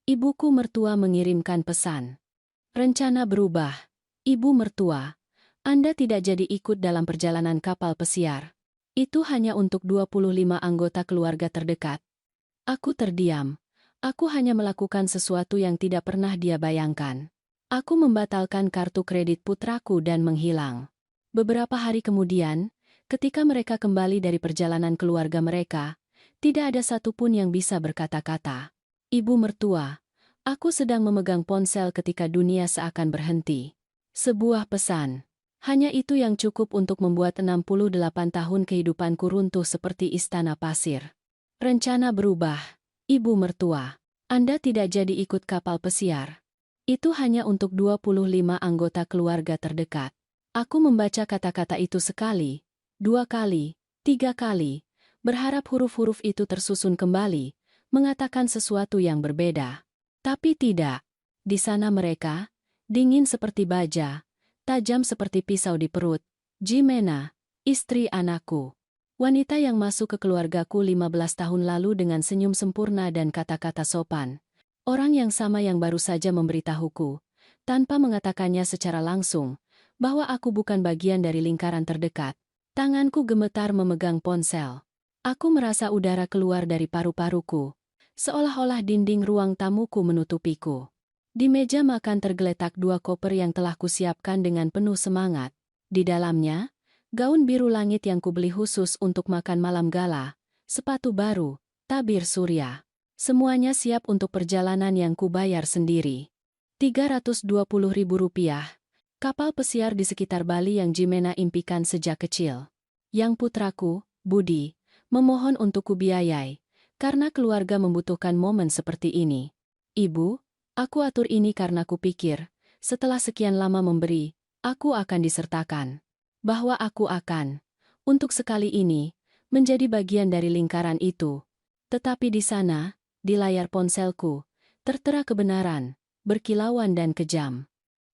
Ibuku mertua mengirimkan pesan. Rencana berubah. Ibu mertua, Anda tidak jadi ikut dalam perjalanan kapal pesiar. Itu hanya untuk 25 anggota keluarga terdekat. Aku terdiam. Aku hanya melakukan sesuatu yang tidak pernah dia bayangkan. Aku membatalkan kartu kredit putraku dan menghilang. Beberapa hari kemudian, ketika mereka kembali dari perjalanan keluarga mereka, tidak ada satupun yang bisa berkata-kata. Ibu mertua, aku sedang memegang ponsel ketika dunia seakan berhenti. Sebuah pesan. Hanya itu yang cukup untuk membuat 68 tahun kehidupanku runtuh seperti istana pasir. Rencana berubah. Ibu mertua, Anda tidak jadi ikut kapal pesiar. Itu hanya untuk 25 anggota keluarga terdekat. Aku membaca kata-kata itu sekali, dua kali, tiga kali, berharap huruf-huruf itu tersusun kembali, mengatakan sesuatu yang berbeda. Tapi tidak. Di sana mereka, dingin seperti baja, tajam seperti pisau di perut. Jimena, istri anakku. Wanita yang masuk ke keluargaku 15 tahun lalu dengan senyum sempurna dan kata-kata sopan. Orang yang sama yang baru saja memberitahuku, tanpa mengatakannya secara langsung, bahwa aku bukan bagian dari lingkaran terdekat. Tanganku gemetar memegang ponsel. Aku merasa udara keluar dari paru-paruku, seolah-olah dinding ruang tamuku menutupiku. Di meja makan tergeletak dua koper yang telah kusiapkan dengan penuh semangat. Di dalamnya, gaun biru langit yang kubeli khusus untuk makan malam gala, sepatu baru, tabir surya. Semuanya siap untuk perjalanan yang kubayar sendiri. Rp320.000. Kapal pesiar di sekitar Bali yang Jimena impikan sejak kecil. Yang putraku, Budi, memohon untuk kubiayai, karena keluarga membutuhkan momen seperti ini. Ibu, aku atur ini karena kupikir, setelah sekian lama memberi, aku akan disertakan. Bahwa aku akan, untuk sekali ini, menjadi bagian dari lingkaran itu. Tetapi di sana, di layar ponselku, tertera kebenaran, berkilauan dan kejam.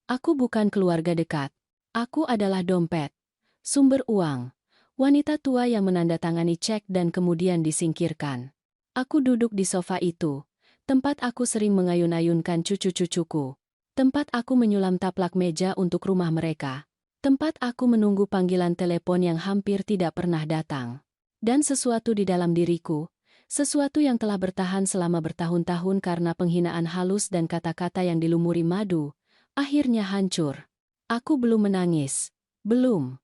Aku bukan keluarga dekat. Aku adalah dompet, sumber uang, wanita tua yang menandatangani cek dan kemudian disingkirkan. Aku duduk di sofa itu, tempat aku sering mengayun-ayunkan cucu-cucuku, tempat aku menyulam taplak meja untuk rumah mereka, tempat aku menunggu panggilan telepon yang hampir tidak pernah datang. Dan sesuatu di dalam diriku, sesuatu yang telah bertahan selama bertahun-tahun karena penghinaan halus dan kata-kata yang dilumuri madu, akhirnya hancur. Aku belum menangis. Belum.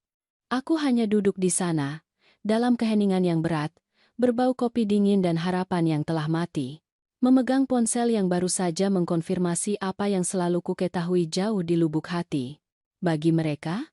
Aku hanya duduk di sana, dalam keheningan yang berat, berbau kopi dingin dan harapan yang telah mati. Memegang ponsel yang baru saja mengkonfirmasi apa yang selalu kuketahui jauh di lubuk hati. Bagi mereka,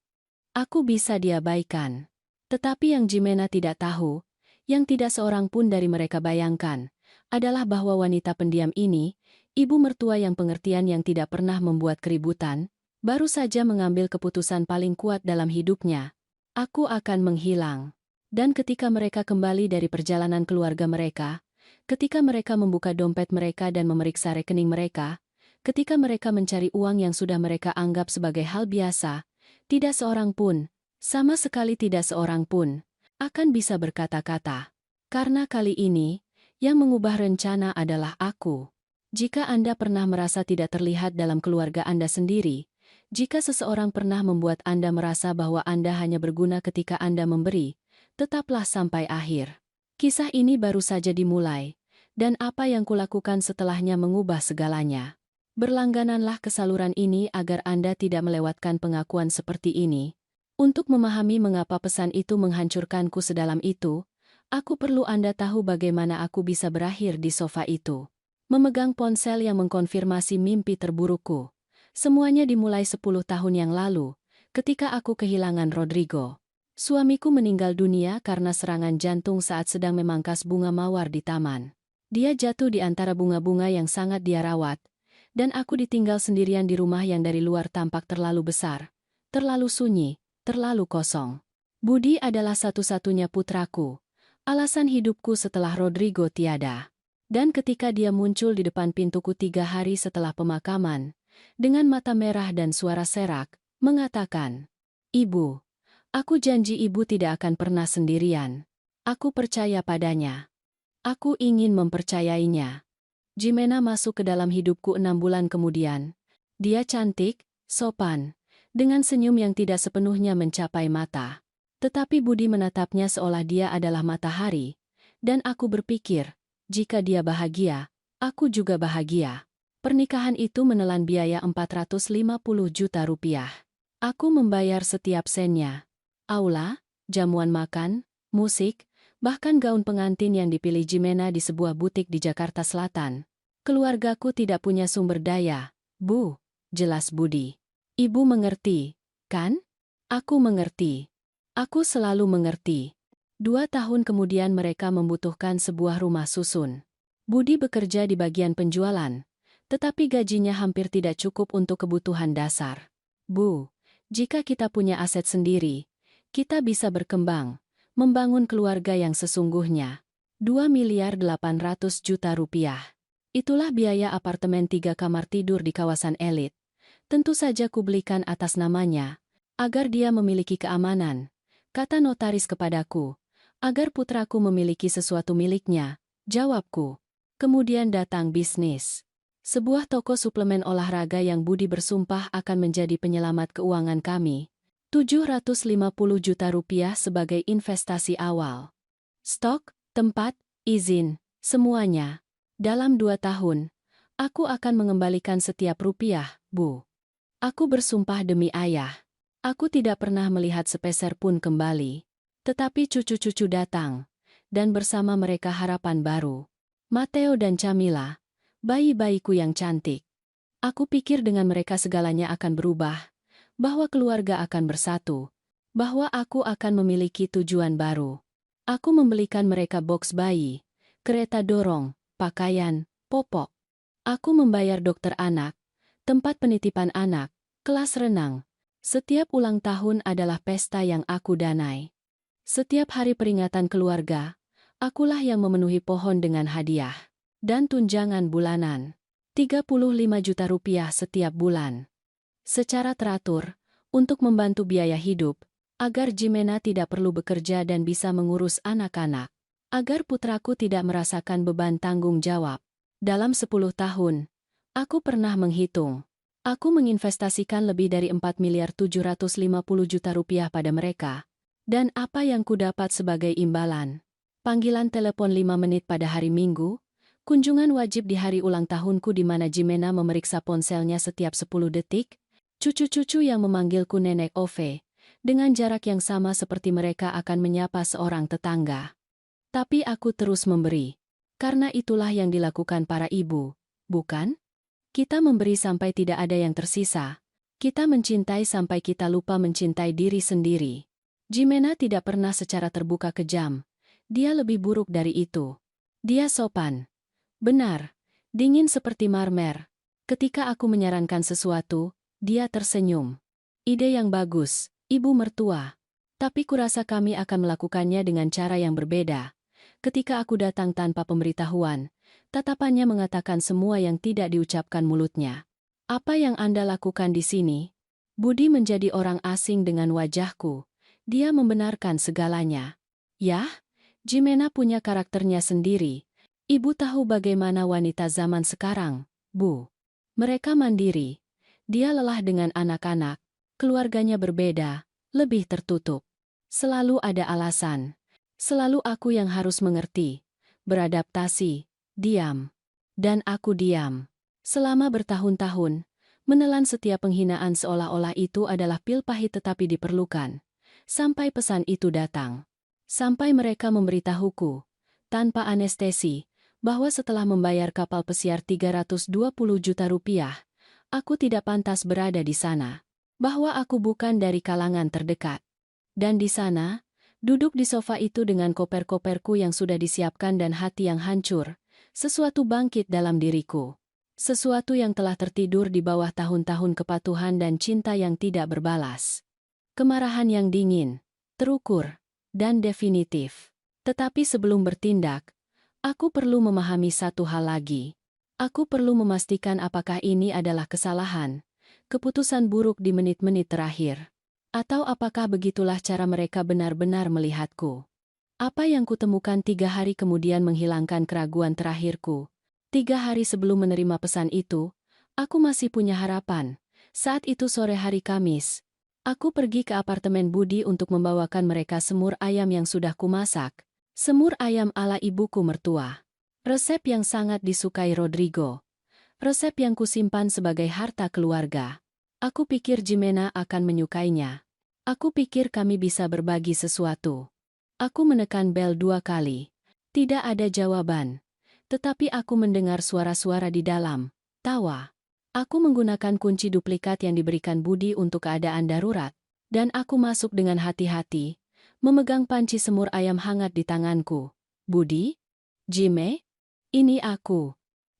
aku bisa diabaikan. Tetapi yang Jimena tidak tahu, yang tidak seorang pun dari mereka bayangkan, adalah bahwa wanita pendiam ini, ibu mertua yang pengertian yang tidak pernah membuat keributan, baru saja mengambil keputusan paling kuat dalam hidupnya. Aku akan menghilang. Dan ketika mereka kembali dari perjalanan keluarga mereka, ketika mereka membuka dompet mereka dan memeriksa rekening mereka, ketika mereka mencari uang yang sudah mereka anggap sebagai hal biasa, tidak seorang pun, sama sekali tidak seorang pun, akan bisa berkata-kata. Karena kali ini, yang mengubah rencana adalah aku. Jika Anda pernah merasa tidak terlihat dalam keluarga Anda sendiri, jika seseorang pernah membuat Anda merasa bahwa Anda hanya berguna ketika Anda memberi, tetaplah sampai akhir. Kisah ini baru saja dimulai, dan apa yang kulakukan setelahnya mengubah segalanya. Berlanggananlah ke saluran ini agar Anda tidak melewatkan pengakuan seperti ini. Untuk memahami mengapa pesan itu menghancurkanku sedalam itu, aku perlu Anda tahu bagaimana aku bisa berakhir di sofa itu. Memegang ponsel yang mengkonfirmasi mimpi terburukku. Semuanya dimulai 10 tahun yang lalu, ketika aku kehilangan Rodrigo. Suamiku meninggal dunia karena serangan jantung saat sedang memangkas bunga mawar di taman. Dia jatuh di antara bunga-bunga yang sangat dia rawat, dan aku ditinggal sendirian di rumah yang dari luar tampak terlalu besar, terlalu sunyi, terlalu kosong. Budi adalah satu-satunya putraku, alasan hidupku setelah Rodrigo tiada. Dan ketika dia muncul di depan pintuku 3 hari setelah pemakaman, dengan mata merah dan suara serak, mengatakan, "Ibu, aku janji ibu tidak akan pernah sendirian. Aku percaya padanya. Aku ingin mempercayainya." Jimena masuk ke dalam hidupku 6 bulan kemudian. Dia cantik, sopan, dengan senyum yang tidak sepenuhnya mencapai mata. Tetapi Budi menatapnya seolah dia adalah matahari. Dan aku berpikir, jika dia bahagia, aku juga bahagia. Pernikahan itu menelan biaya 450 juta rupiah. Aku membayar setiap sennya. Aula, jamuan makan, musik, bahkan gaun pengantin yang dipilih Jimena di sebuah butik di Jakarta Selatan. Keluargaku tidak punya sumber daya, Bu, jelas Budi. Ibu mengerti, kan? Aku mengerti. Aku selalu mengerti. 2 tahun kemudian mereka membutuhkan sebuah rumah susun. Budi bekerja di bagian penjualan, tetapi gajinya hampir tidak cukup untuk kebutuhan dasar. Bu, jika kita punya aset sendiri, kita bisa berkembang, membangun keluarga yang sesungguhnya. 2,8 miliar rupiah. Itulah biaya apartemen 3 kamar tidur di kawasan elit. Tentu saja kubelikan atas namanya, agar dia memiliki keamanan, kata notaris kepadaku, agar putraku memiliki sesuatu miliknya, jawabku. Kemudian datang bisnis. Sebuah toko suplemen olahraga yang Budi bersumpah akan menjadi penyelamat keuangan kami. 750 juta rupiah sebagai investasi awal. Stok, tempat, izin, semuanya. Dalam 2 tahun, aku akan mengembalikan setiap rupiah, Bu. Aku bersumpah demi ayah. Aku tidak pernah melihat sepeser pun kembali. Tetapi cucu-cucu datang, dan bersama mereka harapan baru. Mateo dan Camila, bayi-bayiku yang cantik. Aku pikir dengan mereka segalanya akan berubah, bahwa keluarga akan bersatu, bahwa aku akan memiliki tujuan baru. Aku membelikan mereka box bayi, kereta dorong, pakaian, popok. Aku membayar dokter anak, tempat penitipan anak, kelas renang. Setiap ulang tahun adalah pesta yang aku danai. Setiap hari peringatan keluarga, akulah yang memenuhi pohon dengan hadiah. Dan tunjangan bulanan. 35 juta rupiah setiap bulan. Secara teratur, untuk membantu biaya hidup, agar Jimena tidak perlu bekerja dan bisa mengurus anak-anak. Agar putraku tidak merasakan beban tanggung jawab. Dalam 10 tahun, aku pernah menghitung. Aku menginvestasikan lebih dari 4,750 juta rupiah pada mereka. Dan apa yang kudapat sebagai imbalan? Panggilan telepon 5 menit pada hari Minggu, kunjungan wajib di hari ulang tahunku di mana Jimena memeriksa ponselnya setiap 10 detik, cucu-cucu yang memanggilku Nenek Ove, dengan jarak yang sama seperti mereka akan menyapa seorang tetangga. Tapi aku terus memberi. Karena itulah yang dilakukan para ibu, bukan? Kita memberi sampai tidak ada yang tersisa. Kita mencintai sampai kita lupa mencintai diri sendiri. Jimena tidak pernah secara terbuka kejam. Dia lebih buruk dari itu. Dia sopan. Benar. Dingin seperti marmer. Ketika aku menyarankan sesuatu, dia tersenyum. Ide yang bagus, ibu mertua. Tapi kurasa kami akan melakukannya dengan cara yang berbeda. Ketika aku datang tanpa pemberitahuan, tatapannya mengatakan semua yang tidak diucapkan mulutnya. Apa yang Anda lakukan di sini? Budi menjadi orang asing dengan wajahku. Dia membenarkan segalanya. Yah, Jimena punya karakternya sendiri. Ibu tahu bagaimana wanita zaman sekarang, Bu. Mereka mandiri. Dia lelah dengan anak-anak. Keluarganya berbeda, lebih tertutup. Selalu ada alasan. Selalu aku yang harus mengerti, beradaptasi, diam. Dan aku diam. Selama bertahun-tahun, menelan setiap penghinaan seolah-olah itu adalah pil pahit tetapi diperlukan. Sampai pesan itu datang. Sampai mereka memberitahuku, tanpa anestesi, bahwa setelah membayar kapal pesiar 320 juta rupiah, aku tidak pantas berada di sana. Bahwa aku bukan dari kalangan terdekat. Dan di sana, duduk di sofa itu dengan koper-koperku yang sudah disiapkan dan hati yang hancur, sesuatu bangkit dalam diriku. Sesuatu yang telah tertidur di bawah tahun-tahun kepatuhan dan cinta yang tidak berbalas. Kemarahan yang dingin, terukur, dan definitif. Tetapi sebelum bertindak, aku perlu memahami satu hal lagi. Aku perlu memastikan apakah ini adalah kesalahan, keputusan buruk di menit-menit terakhir. Atau apakah begitulah cara mereka benar-benar melihatku? Apa yang kutemukan 3 hari kemudian menghilangkan keraguan terakhirku. 3 hari sebelum menerima pesan itu, aku masih punya harapan. Saat itu sore hari Kamis. Aku pergi ke apartemen Budi untuk membawakan mereka semur ayam yang sudah kumasak. Semur ayam ala ibuku mertua. Resep yang sangat disukai Rodrigo. Resep yang kusimpan sebagai harta keluarga. Aku pikir Jimena akan menyukainya. Aku pikir kami bisa berbagi sesuatu. Aku menekan bel 2 kali. Tidak ada jawaban. Tetapi aku mendengar suara-suara di dalam. Tawa. Aku menggunakan kunci duplikat yang diberikan Budi untuk keadaan darurat. Dan aku masuk dengan hati-hati, memegang panci semur ayam hangat di tanganku. Budi? Jime? Ini aku.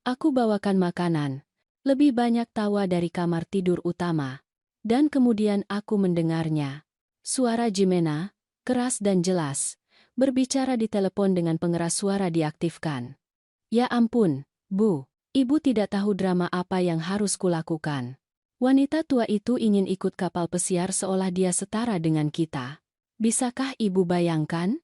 Aku bawakan makanan. Lebih banyak tawa dari kamar tidur utama. Dan kemudian aku mendengarnya. Suara Jimena, keras dan jelas, berbicara di telepon dengan pengeras suara diaktifkan. Ya ampun, Bu. Ibu tidak tahu drama apa yang harus kulakukan. Wanita tua itu ingin ikut kapal pesiar seolah dia setara dengan kita. Bisakah ibu bayangkan?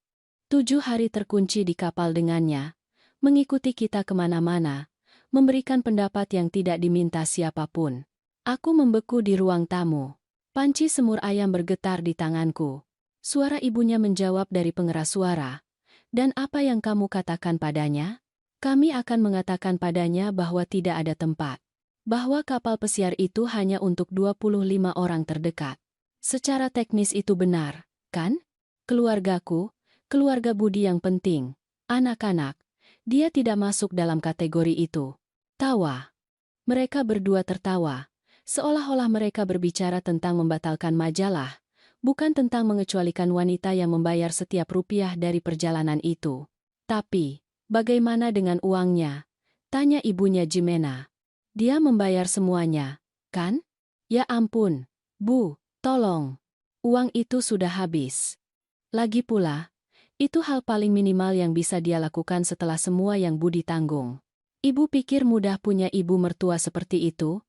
7 hari terkunci di kapal dengannya, mengikuti kita kemana-mana, memberikan pendapat yang tidak diminta siapapun. Aku membeku di ruang tamu. Panci semur ayam bergetar di tanganku. Suara ibunya menjawab dari pengeras suara. Dan apa yang kamu katakan padanya? Kami akan mengatakan padanya bahwa tidak ada tempat. Bahwa kapal pesiar itu hanya untuk 25 orang terdekat. Secara teknis itu benar, kan? Keluargaku, keluarga Budi yang penting, anak-anak, dia tidak masuk dalam kategori itu. Tawa. Mereka berdua tertawa, seolah-olah mereka berbicara tentang membatalkan majalah, bukan tentang mengecualikan wanita yang membayar setiap rupiah dari perjalanan itu. Tapi, bagaimana dengan uangnya? Tanya ibunya Jimena. Dia membayar semuanya, kan? Ya ampun, Bu, tolong. Uang itu sudah habis. Lagi pula, itu hal paling minimal yang bisa dia lakukan setelah semua yang Budi tanggung. Ibu pikir mudah punya ibu mertua seperti itu?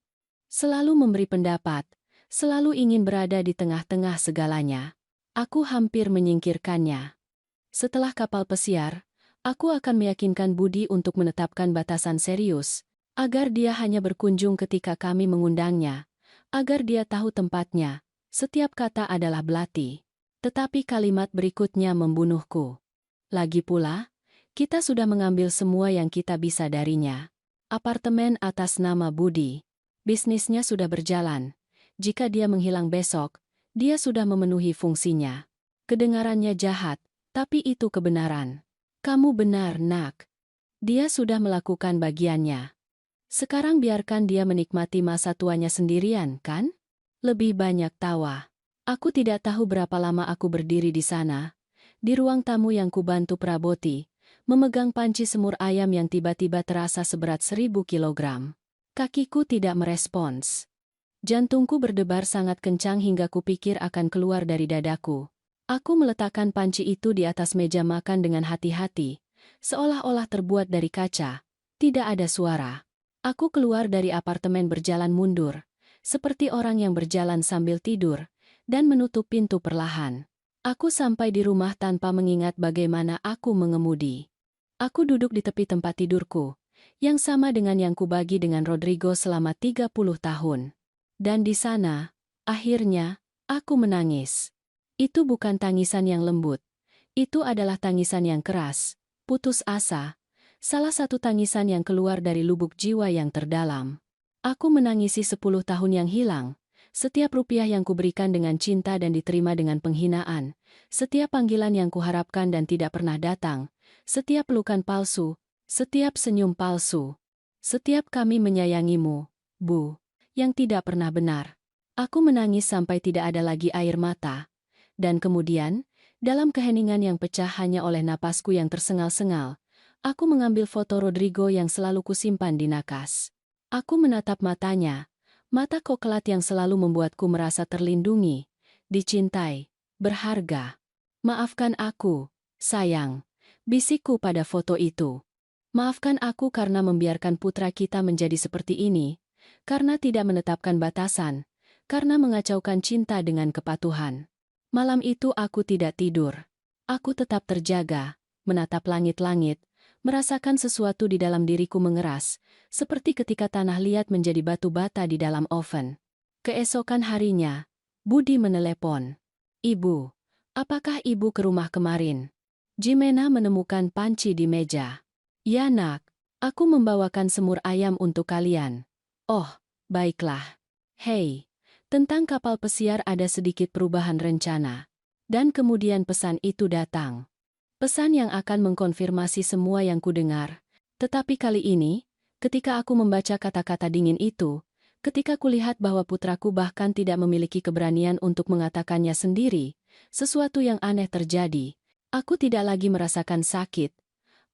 Selalu memberi pendapat, selalu ingin berada di tengah-tengah segalanya. Aku hampir menyingkirkannya. Setelah kapal pesiar, aku akan meyakinkan Budi untuk menetapkan batasan serius, agar dia hanya berkunjung ketika kami mengundangnya, agar dia tahu tempatnya. Setiap kata adalah belati. Tetapi kalimat berikutnya membunuhku. Lagi pula, kita sudah mengambil semua yang kita bisa darinya. Apartemen atas nama Budi. Bisnisnya sudah berjalan. Jika dia menghilang besok, dia sudah memenuhi fungsinya. Kedengarannya jahat, tapi itu kebenaran. Kamu benar, Nak. Dia sudah melakukan bagiannya. Sekarang biarkan dia menikmati masa tuanya sendirian, kan? Lebih banyak tawa. Aku tidak tahu berapa lama aku berdiri di sana, di ruang tamu yang kubantu peraboti, memegang panci semur ayam yang tiba-tiba terasa seberat 1000 kilogram. Kakiku tidak merespons. Jantungku berdebar sangat kencang hingga kupikir akan keluar dari dadaku. Aku meletakkan panci itu di atas meja makan dengan hati-hati, seolah-olah terbuat dari kaca. Tidak ada suara. Aku keluar dari apartemen berjalan mundur, seperti orang yang berjalan sambil tidur, dan menutup pintu perlahan. Aku sampai di rumah tanpa mengingat bagaimana aku mengemudi. Aku duduk di tepi tempat tidurku, yang sama dengan yang kubagi dengan Rodrigo selama 30 tahun. Dan di sana, akhirnya, aku menangis. Itu bukan tangisan yang lembut. Itu adalah tangisan yang keras, putus asa, salah satu tangisan yang keluar dari lubuk jiwa yang terdalam. Aku menangisi 10 tahun yang hilang. Setiap rupiah yang kuberikan dengan cinta dan diterima dengan penghinaan, setiap panggilan yang kuharapkan dan tidak pernah datang, setiap pelukan palsu, setiap senyum palsu, setiap kami menyayangimu, Bu, yang tidak pernah benar. Aku menangis sampai tidak ada lagi air mata. Dan kemudian, dalam keheningan yang pecah hanya oleh napasku yang tersengal-sengal, aku mengambil foto Rodrigo yang selalu kusimpan di nakas. Aku menatap matanya. Mata koklat yang selalu membuatku merasa terlindungi, dicintai, berharga. Maafkan aku, sayang, bisikku pada foto itu. Maafkan aku karena membiarkan putra kita menjadi seperti ini, karena tidak menetapkan batasan, karena mengacaukan cinta dengan kepatuhan. Malam itu aku tidak tidur. Aku tetap terjaga, menatap langit-langit, merasakan sesuatu di dalam diriku mengeras, seperti ketika tanah liat menjadi batu bata di dalam oven. Keesokan harinya, Budi menelepon. "Ibu, apakah ibu ke rumah kemarin?" Jimena menemukan panci di meja. "Ya nak, aku membawakan semur ayam untuk kalian." "Oh, baiklah." "Hei, tentang kapal pesiar ada sedikit perubahan rencana." Dan kemudian pesan itu datang. Pesan yang akan mengkonfirmasi semua yang kudengar. Tetapi kali ini, ketika aku membaca kata-kata dingin itu, ketika kulihat bahwa putraku bahkan tidak memiliki keberanian untuk mengatakannya sendiri, sesuatu yang aneh terjadi. Aku tidak lagi merasakan sakit.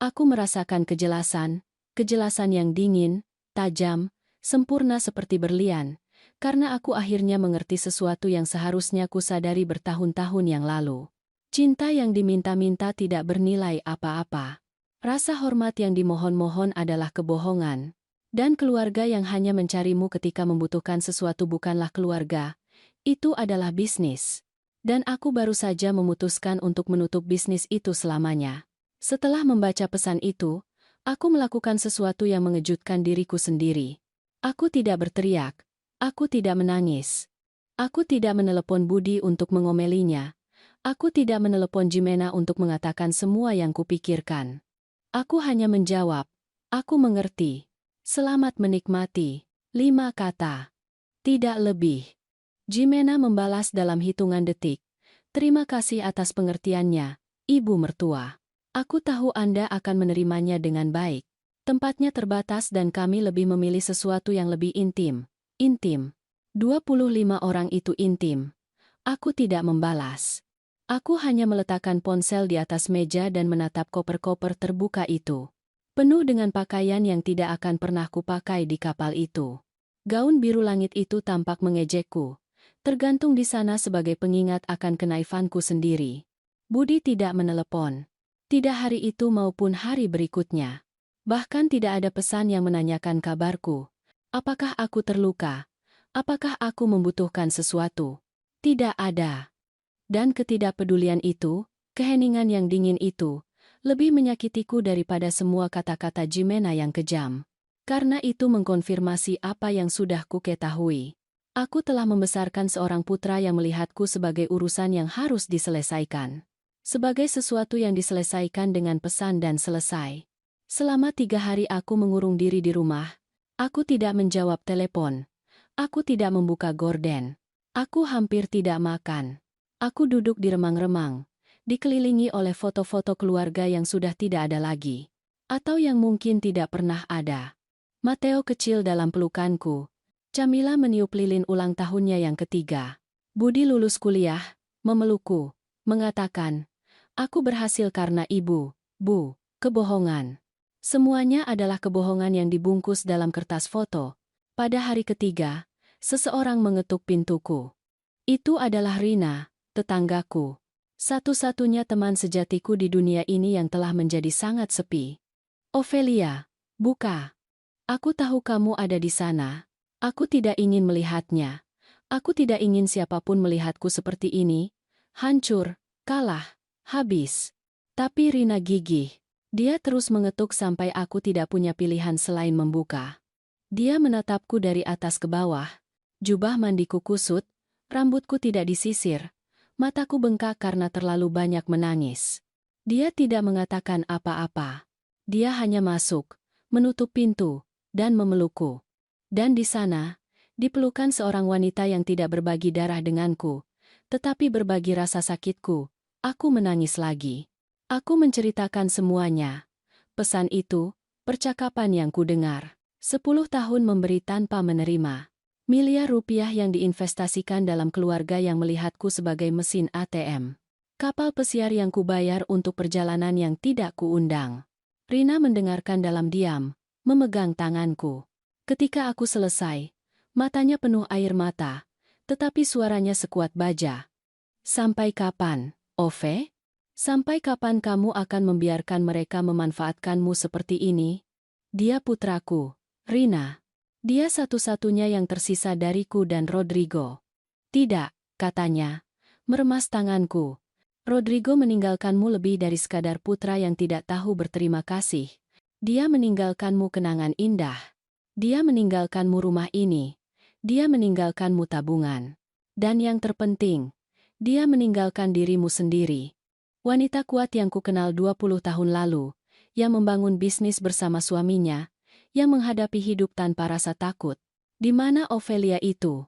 Aku merasakan kejelasan, kejelasan yang dingin, tajam, sempurna seperti berlian, karena aku akhirnya mengerti sesuatu yang seharusnya kusadari bertahun-tahun yang lalu. Cinta yang diminta-minta tidak bernilai apa-apa. Rasa hormat yang dimohon-mohon adalah kebohongan. Dan keluarga yang hanya mencarimu ketika membutuhkan sesuatu bukanlah keluarga. Itu adalah bisnis. Dan aku baru saja memutuskan untuk menutup bisnis itu selamanya. Setelah membaca pesan itu, aku melakukan sesuatu yang mengejutkan diriku sendiri. Aku tidak berteriak. Aku tidak menangis. Aku tidak menelepon Budi untuk mengomelinya. Aku tidak menelepon Jimena untuk mengatakan semua yang kupikirkan. Aku hanya menjawab, "Aku mengerti. Selamat menikmati." 5 kata. Tidak lebih. Jimena membalas dalam hitungan detik. "Terima kasih atas pengertiannya, Ibu Mertua. Aku tahu Anda akan menerimanya dengan baik. Tempatnya terbatas dan kami lebih memilih sesuatu yang lebih intim." Intim. 25 orang itu intim. Aku tidak membalas. Aku hanya meletakkan ponsel di atas meja dan menatap koper-koper terbuka itu. Penuh dengan pakaian yang tidak akan pernah kupakai di kapal itu. Gaun biru langit itu tampak mengejekku. Tergantung di sana sebagai pengingat akan kenaifanku sendiri. Budi tidak menelepon. Tidak hari itu maupun hari berikutnya. Bahkan tidak ada pesan yang menanyakan kabarku. Apakah aku terluka? Apakah aku membutuhkan sesuatu? Tidak ada. Dan ketidakpedulian itu, keheningan yang dingin itu, lebih menyakitiku daripada semua kata-kata Jimena yang kejam. Karena itu mengkonfirmasi apa yang sudah kuketahui. Aku telah membesarkan seorang putra yang melihatku sebagai urusan yang harus diselesaikan. Sebagai sesuatu yang diselesaikan dengan pesan dan selesai. Selama 3 hari aku mengurung diri di rumah. Aku tidak menjawab telepon. Aku tidak membuka gorden. Aku hampir tidak makan. Aku duduk di remang-remang, dikelilingi oleh foto-foto keluarga yang sudah tidak ada lagi. Atau yang mungkin tidak pernah ada. Mateo kecil dalam pelukanku. Camila meniup lilin ulang tahunnya yang ketiga. Budi lulus kuliah, memelukku, mengatakan, "Aku berhasil karena ibu, Bu." Kebohongan. Semuanya adalah kebohongan yang dibungkus dalam kertas foto. Pada hari ketiga, seseorang mengetuk pintuku. Itu adalah Rina, tetanggaku. Satu-satunya teman sejatiku di dunia ini yang telah menjadi sangat sepi. "Ophelia, buka. Aku tahu kamu ada di sana. Aku tidak ingin melihatnya. Aku tidak ingin siapapun melihatku seperti ini. Hancur, kalah, habis." Tapi Rina gigih. Dia terus mengetuk sampai aku tidak punya pilihan selain membuka. Dia menatapku dari atas ke bawah. Jubah mandiku kusut, rambutku tidak disisir. Mataku bengkak karena terlalu banyak menangis. Dia tidak mengatakan apa-apa. Dia hanya masuk, menutup pintu, dan memelukku. Dan di sana, di pelukan seorang wanita yang tidak berbagi darah denganku, tetapi berbagi rasa sakitku, aku menangis lagi. Aku menceritakan semuanya. Pesan itu, percakapan yang kudengar. 10 tahun memberi tanpa menerima. Miliar rupiah yang diinvestasikan dalam keluarga yang melihatku sebagai mesin ATM. Kapal pesiar yang kubayar untuk perjalanan yang tidak kuundang. Rina mendengarkan dalam diam, memegang tanganku. Ketika aku selesai, matanya penuh air mata, tetapi suaranya sekuat baja. "Sampai kapan, Ove? Sampai kapan kamu akan membiarkan mereka memanfaatkanmu seperti ini?" "Dia putraku, Rina. Dia satu-satunya yang tersisa dariku dan Rodrigo." "Tidak," katanya, meremas tanganku. "Rodrigo meninggalkanmu lebih dari sekadar putra yang tidak tahu berterima kasih. Dia meninggalkanmu kenangan indah. Dia meninggalkanmu rumah ini. Dia meninggalkanmu tabungan. Dan yang terpenting, dia meninggalkan dirimu sendiri. Wanita kuat yang kukenal 20 tahun lalu, yang membangun bisnis bersama suaminya, yang menghadapi hidup tanpa rasa takut. Di mana Ophelia itu?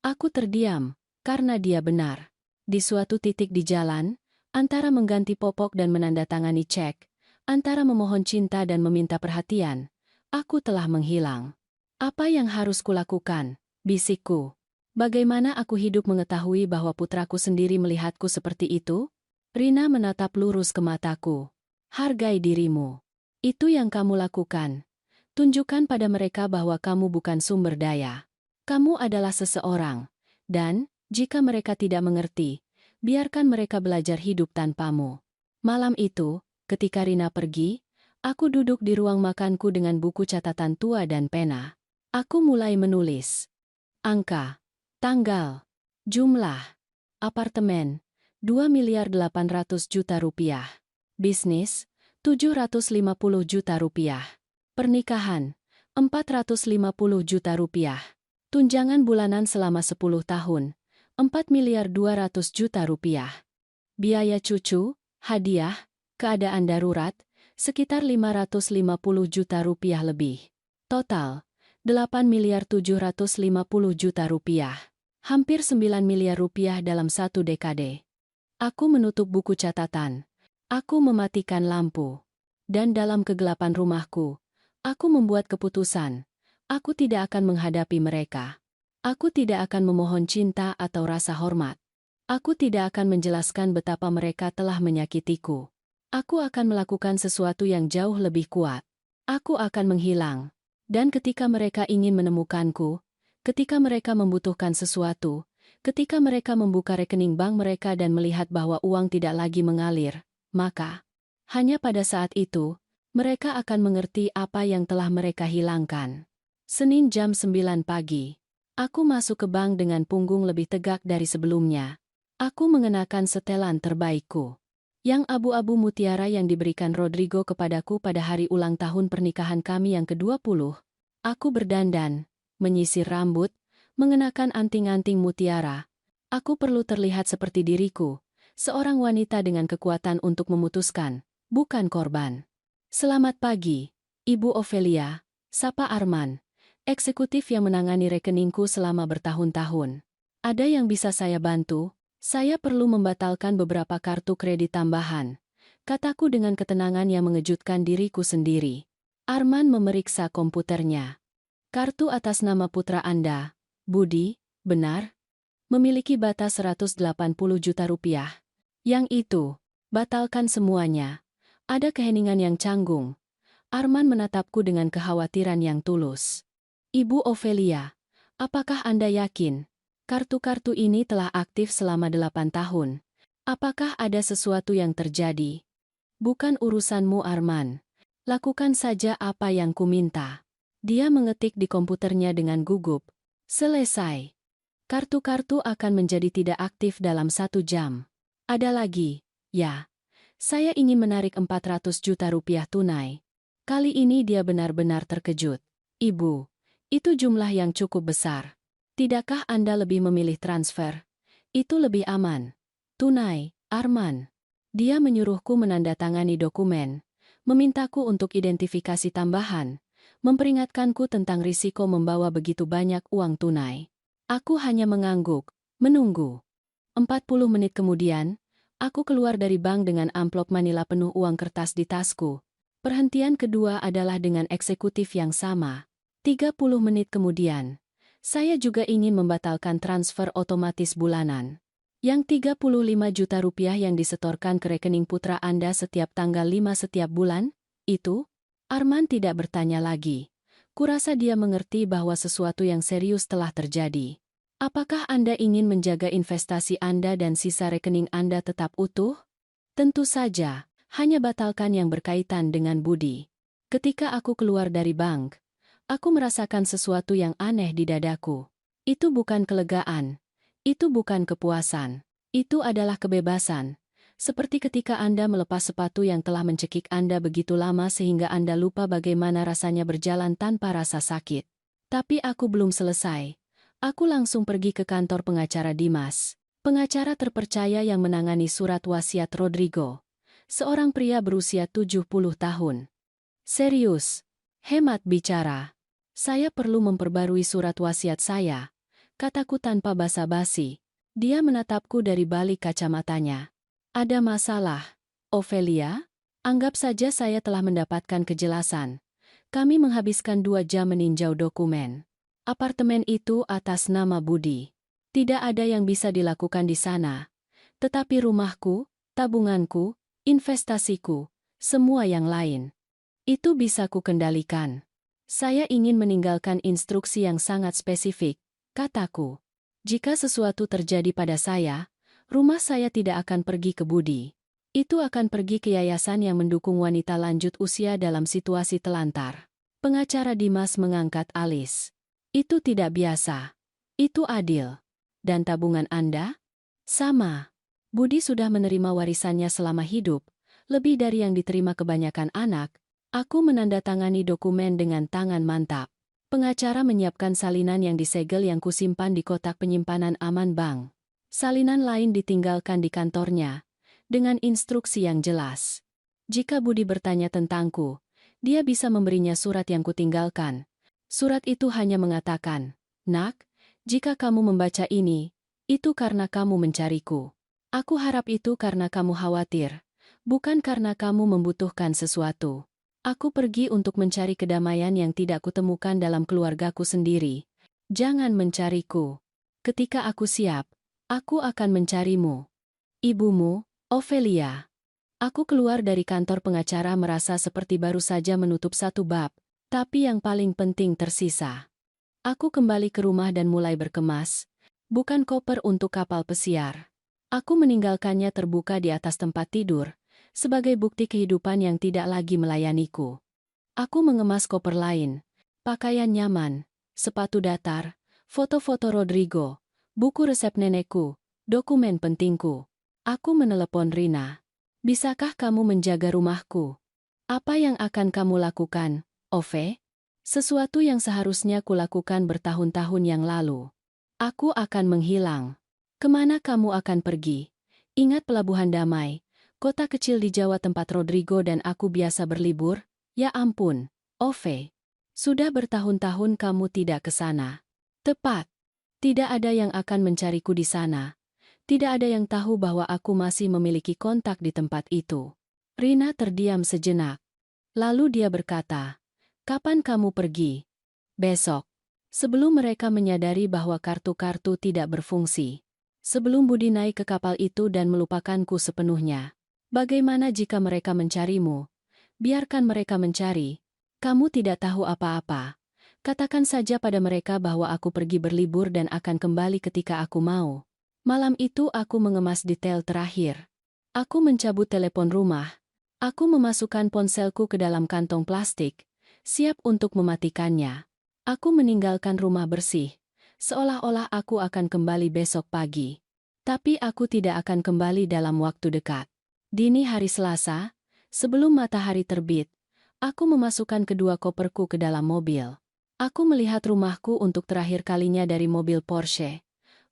Aku terdiam, karena dia benar. Di suatu titik di jalan, antara mengganti popok dan menandatangani cek, antara memohon cinta dan meminta perhatian, aku telah menghilang. Apa yang harus kulakukan? Bisikku. Bagaimana aku hidup mengetahui bahwa putraku sendiri melihatku seperti itu? Rina menatap lurus ke mataku. Hargai dirimu. Itu yang kamu lakukan. Tunjukkan pada mereka bahwa kamu bukan sumber daya. Kamu adalah seseorang. Dan, jika mereka tidak mengerti, biarkan mereka belajar hidup tanpamu. Malam itu, ketika Rina pergi, aku duduk di ruang makanku dengan buku catatan tua dan pena. Aku mulai menulis. Angka, tanggal, jumlah, apartemen, 2.800.000.000 rupiah. Bisnis, 750 juta rupiah. Pernikahan, 450 juta rupiah. Tunjangan bulanan selama 10 tahun, 4.200.000.000 rupiah. Biaya cucu, hadiah, keadaan darurat, sekitar 550 juta rupiah lebih. Total, 8.750.000.000 rupiah. Hampir 9 miliar rupiah dalam satu dekade. Aku menutup buku catatan. Aku mematikan lampu. Dan dalam kegelapan rumahku, aku membuat keputusan. Aku tidak akan menghadapi mereka. Aku tidak akan memohon cinta atau rasa hormat. Aku tidak akan menjelaskan betapa mereka telah menyakitiku. Aku akan melakukan sesuatu yang jauh lebih kuat. Aku akan menghilang. Dan ketika mereka ingin menemukanku, ketika mereka membutuhkan sesuatu, ketika mereka membuka rekening bank mereka dan melihat bahwa uang tidak lagi mengalir, maka, hanya pada saat itu, mereka akan mengerti apa yang telah mereka hilangkan. Senin jam 9 pagi. Aku masuk ke bank dengan punggung lebih tegak dari sebelumnya. Aku mengenakan setelan terbaikku. Yang abu-abu mutiara yang diberikan Rodrigo kepadaku pada hari ulang tahun pernikahan kami yang ke-20. Aku berdandan, menyisir rambut, mengenakan anting-anting mutiara. Aku perlu terlihat seperti diriku, seorang wanita dengan kekuatan untuk memutuskan, bukan korban. Selamat pagi, Ibu Ophelia, sapa Arman. Eksekutif yang menangani rekeningku selama bertahun-tahun. Ada yang bisa saya bantu? Saya perlu membatalkan beberapa kartu kredit tambahan. Kataku dengan ketenangan yang mengejutkan diriku sendiri. Arman memeriksa komputernya. Kartu atas nama putra Anda, Budi, benar? Memiliki batas 180 juta rupiah. Yang itu, batalkan semuanya. Ada keheningan yang canggung. Arman menatapku dengan kekhawatiran yang tulus. Ibu Ophelia, apakah Anda yakin? Kartu-kartu ini telah aktif selama 8 tahun. Apakah ada sesuatu yang terjadi? Bukan urusanmu, Arman. Lakukan saja apa yang kuminta. Dia mengetik di komputernya dengan gugup. Selesai. Kartu-kartu akan menjadi tidak aktif dalam 1 jam. Ada lagi, ya. Saya ingin menarik 400 juta rupiah tunai. Kali ini dia benar-benar terkejut. Ibu. Itu jumlah yang cukup besar. Tidakkah Anda lebih memilih transfer? Itu lebih aman. Tunai, Arman. Dia menyuruhku menandatangani dokumen, memintaku untuk identifikasi tambahan, memperingatkanku tentang risiko membawa begitu banyak uang tunai. Aku hanya mengangguk, menunggu. 40 menit kemudian, aku keluar dari bank dengan amplop manila penuh uang kertas di tasku. Perhentian kedua adalah dengan eksekutif yang sama. 30 menit kemudian, saya juga ingin membatalkan transfer otomatis bulanan. Yang 35 juta rupiah yang disetorkan ke rekening putra Anda setiap tanggal 5 setiap bulan, itu? Arman tidak bertanya lagi. Kurasa dia mengerti bahwa sesuatu yang serius telah terjadi. Apakah Anda ingin menjaga investasi Anda dan sisa rekening Anda tetap utuh? Tentu saja, hanya batalkan yang berkaitan dengan Budi. Ketika aku keluar dari bank, aku merasakan sesuatu yang aneh di dadaku. Itu bukan kelegaan. Itu bukan kepuasan. Itu adalah kebebasan. Seperti ketika Anda melepas sepatu yang telah mencekik Anda begitu lama sehingga Anda lupa bagaimana rasanya berjalan tanpa rasa sakit. Tapi aku belum selesai. Aku langsung pergi ke kantor pengacara Dimas. Pengacara terpercaya yang menangani surat wasiat Rodrigo. Seorang pria berusia 70 tahun. Serius. Hemat bicara. Saya perlu memperbarui surat wasiat saya. Kataku tanpa basa-basi. Dia menatapku dari balik kacamatanya. Ada masalah, Ophelia? Anggap saja saya telah mendapatkan kejelasan. Kami menghabiskan 2 jam meninjau dokumen. Apartemen itu atas nama Budi. Tidak ada yang bisa dilakukan di sana. Tetapi rumahku, tabunganku, investasiku, semua yang lain. Itu bisa ku kendalikan. Saya ingin meninggalkan instruksi yang sangat spesifik, kataku. Jika sesuatu terjadi pada saya, rumah saya tidak akan pergi ke Budi. Itu akan pergi ke yayasan yang mendukung wanita lanjut usia dalam situasi telantar. Pengacara Dimas mengangkat alis. Itu tidak biasa. Itu adil. Dan tabungan Anda? Sama. Budi sudah menerima warisannya selama hidup, lebih dari yang diterima kebanyakan anak. Aku menandatangani dokumen dengan tangan mantap. Pengacara menyiapkan salinan yang disegel yang kusimpan di kotak penyimpanan aman bank. Salinan lain ditinggalkan di kantornya, dengan instruksi yang jelas. Jika Budi bertanya tentangku, dia bisa memberinya surat yang kutinggalkan. Surat itu hanya mengatakan, "Nak, jika kamu membaca ini, itu karena kamu mencariku. Aku harap itu karena kamu khawatir, bukan karena kamu membutuhkan sesuatu. Aku pergi untuk mencari kedamaian yang tidak kutemukan dalam keluargaku sendiri. Jangan mencariku. Ketika aku siap, aku akan mencarimu. Ibumu, Ophelia." Aku keluar dari kantor pengacara merasa seperti baru saja menutup satu bab, tapi yang paling penting tersisa. Aku kembali ke rumah dan mulai berkemas, bukan koper untuk kapal pesiar. Aku meninggalkannya terbuka di atas tempat tidur, sebagai bukti kehidupan yang tidak lagi melayaniku. Aku mengemas koper lain, pakaian nyaman, sepatu datar, foto-foto Rodrigo, buku resep nenekku, dokumen pentingku. Aku menelepon Rina. "Bisakah kamu menjaga rumahku?" "Apa yang akan kamu lakukan, Ove?" "Sesuatu yang seharusnya kulakukan bertahun-tahun yang lalu. Aku akan menghilang." "Kemana kamu akan pergi?" "Ingat Pelabuhan Damai, kota kecil di Jawa tempat Rodrigo dan aku biasa berlibur?" "Ya ampun, Ove. Sudah bertahun-tahun kamu tidak ke sana." "Tepat. Tidak ada yang akan mencariku di sana. Tidak ada yang tahu bahwa aku masih memiliki kontak di tempat itu." Rina terdiam sejenak. Lalu dia berkata, "Kapan kamu pergi?" "Besok." Sebelum mereka menyadari bahwa kartu-kartu tidak berfungsi. Sebelum Budi naik ke kapal itu dan melupakanku sepenuhnya. "Bagaimana jika mereka mencarimu?" "Biarkan mereka mencari. Kamu tidak tahu apa-apa. Katakan saja pada mereka bahwa aku pergi berlibur dan akan kembali ketika aku mau." Malam itu aku mengemas detail terakhir. Aku mencabut telepon rumah. Aku memasukkan ponselku ke dalam kantong plastik, siap untuk mematikannya. Aku meninggalkan rumah bersih, seolah-olah aku akan kembali besok pagi. Tapi aku tidak akan kembali dalam waktu dekat. Dini hari Selasa, sebelum matahari terbit, aku memasukkan kedua koperku ke dalam mobil. Aku melihat rumahku untuk terakhir kalinya dari mobil Porsche.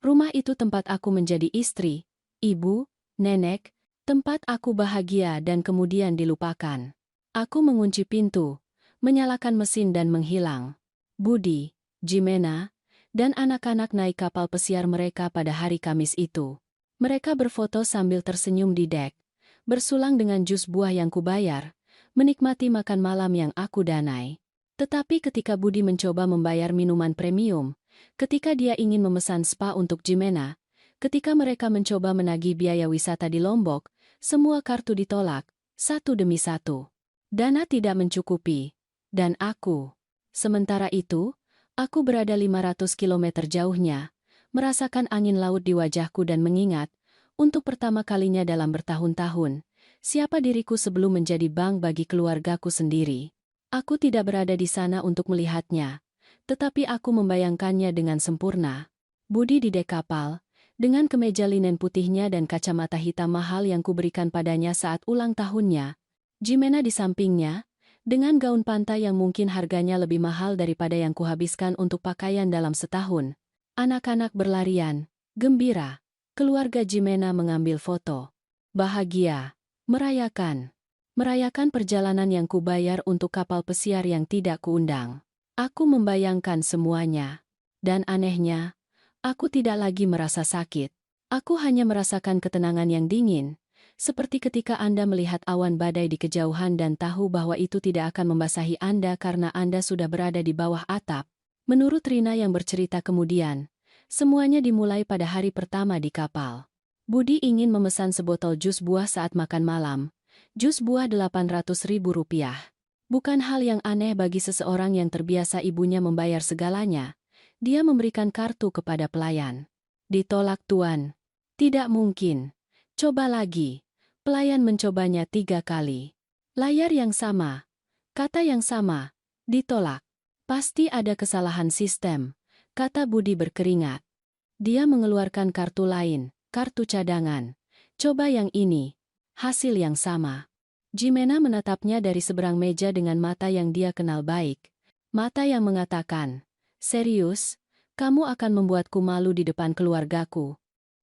Rumah itu tempat aku menjadi istri, ibu, nenek, tempat aku bahagia dan kemudian dilupakan. Aku mengunci pintu, menyalakan mesin dan menghilang. Budi, Jimena, dan anak-anak naik kapal pesiar mereka pada hari Kamis itu. Mereka berfoto sambil tersenyum di dek, bersulang dengan jus buah yang kubayar, menikmati makan malam yang aku danai. Tetapi ketika Budi mencoba membayar minuman premium, ketika dia ingin memesan spa untuk Jimena, ketika mereka mencoba menagih biaya wisata di Lombok, semua kartu ditolak, satu demi satu. Dana tidak mencukupi. Dan aku. Sementara itu, aku berada 500 kilometer jauhnya, merasakan angin laut di wajahku dan mengingat, untuk pertama kalinya dalam bertahun-tahun, siapa diriku sebelum menjadi bank bagi keluargaku sendiri. Aku tidak berada di sana untuk melihatnya, tetapi aku membayangkannya dengan sempurna. Budi di dek kapal, Dengan kemeja linen putihnya dan kacamata hitam mahal yang kuberikan padanya saat ulang tahunnya, Jimena di sampingnya, dengan gaun pantai yang mungkin harganya lebih mahal daripada yang kuhabiskan untuk pakaian dalam setahun. Anak-anak berlarian, gembira. Keluarga Jimena mengambil foto. Bahagia. Merayakan. Merayakan perjalanan yang kubayar untuk kapal pesiar yang tidak kuundang. Aku membayangkan semuanya. Dan anehnya, aku tidak lagi merasa sakit. Aku hanya merasakan ketenangan yang dingin, seperti ketika Anda melihat awan badai di kejauhan dan tahu bahwa itu tidak akan membasahi Anda karena Anda sudah berada di bawah atap. Menurut Rina yang bercerita kemudian, semuanya dimulai pada hari pertama di kapal. Budi ingin memesan sebotol jus buah saat makan malam. Jus buah Rp800.000. Bukan hal yang aneh bagi seseorang yang terbiasa ibunya membayar segalanya. Dia memberikan kartu kepada pelayan. Ditolak tuan. Tidak mungkin. Coba lagi. Pelayan mencobanya 3 kali. Layar yang sama. Kata yang sama. Ditolak. Pasti ada kesalahan sistem, kata Budi berkeringat. Dia mengeluarkan kartu lain, kartu cadangan. Coba yang ini. Hasil yang sama. Jimena menatapnya dari seberang meja dengan mata yang dia kenal baik. Mata yang mengatakan, "Serius? Kamu akan membuatku malu di depan keluargaku."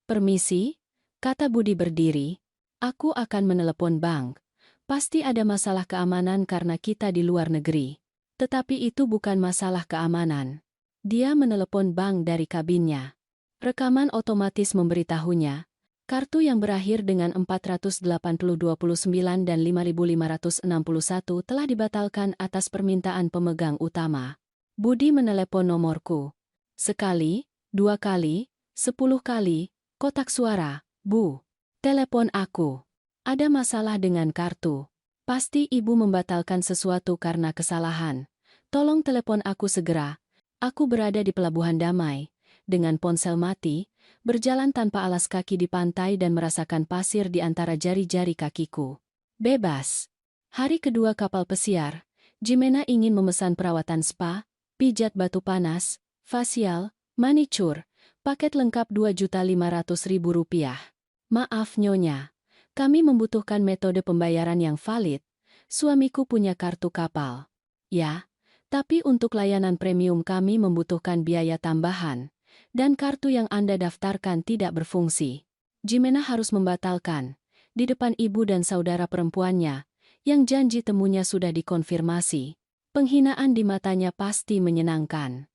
"Permisi?" kata Budi berdiri. "Aku akan menelepon bank. Pasti ada masalah keamanan karena kita di luar negeri." Tetapi itu bukan masalah keamanan. Dia menelepon bank dari kabinnya. Rekaman otomatis memberitahunya, kartu yang berakhir dengan 48029 dan 5561 telah dibatalkan atas permintaan pemegang utama. Budi menelepon nomorku. Sekali, 2 kali, 10 kali, kotak suara, Bu. Telepon aku. Ada masalah dengan kartu. Pasti ibu membatalkan sesuatu karena kesalahan. Tolong telepon aku segera. Aku berada di Pelabuhan Damai. Dengan ponsel mati, berjalan tanpa alas kaki di pantai dan merasakan pasir di antara jari-jari kakiku. Bebas. Hari kedua kapal pesiar, Jimena ingin memesan perawatan spa, pijat batu panas, fasial, manicure, paket lengkap Rp2.500.000. Maaf Nyonya, kami membutuhkan metode pembayaran yang valid. Suamiku punya kartu kapal. Ya, tapi untuk layanan premium kami membutuhkan biaya tambahan. Dan kartu yang Anda daftarkan tidak berfungsi. Jimena harus membatalkan, di depan ibu dan saudara perempuannya, yang janji temunya sudah dikonfirmasi. Penghinaan di matanya pasti menyenangkan.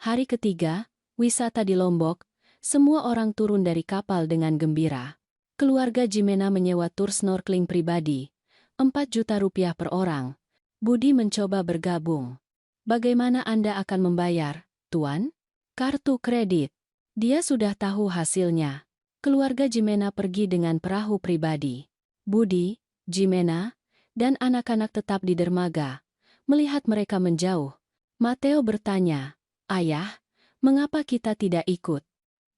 Hari ketiga, wisata di Lombok, semua orang turun dari kapal dengan gembira. Keluarga Jimena menyewa tur snorkeling pribadi, Rp4 juta per orang. Budi mencoba bergabung. Bagaimana Anda akan membayar, Tuan? Kartu kredit. Dia sudah tahu hasilnya. Keluarga Jimena pergi dengan perahu pribadi. Budi, Jimena, dan anak-anak tetap di dermaga. Melihat mereka menjauh, Mateo bertanya, "Ayah, mengapa kita tidak ikut?"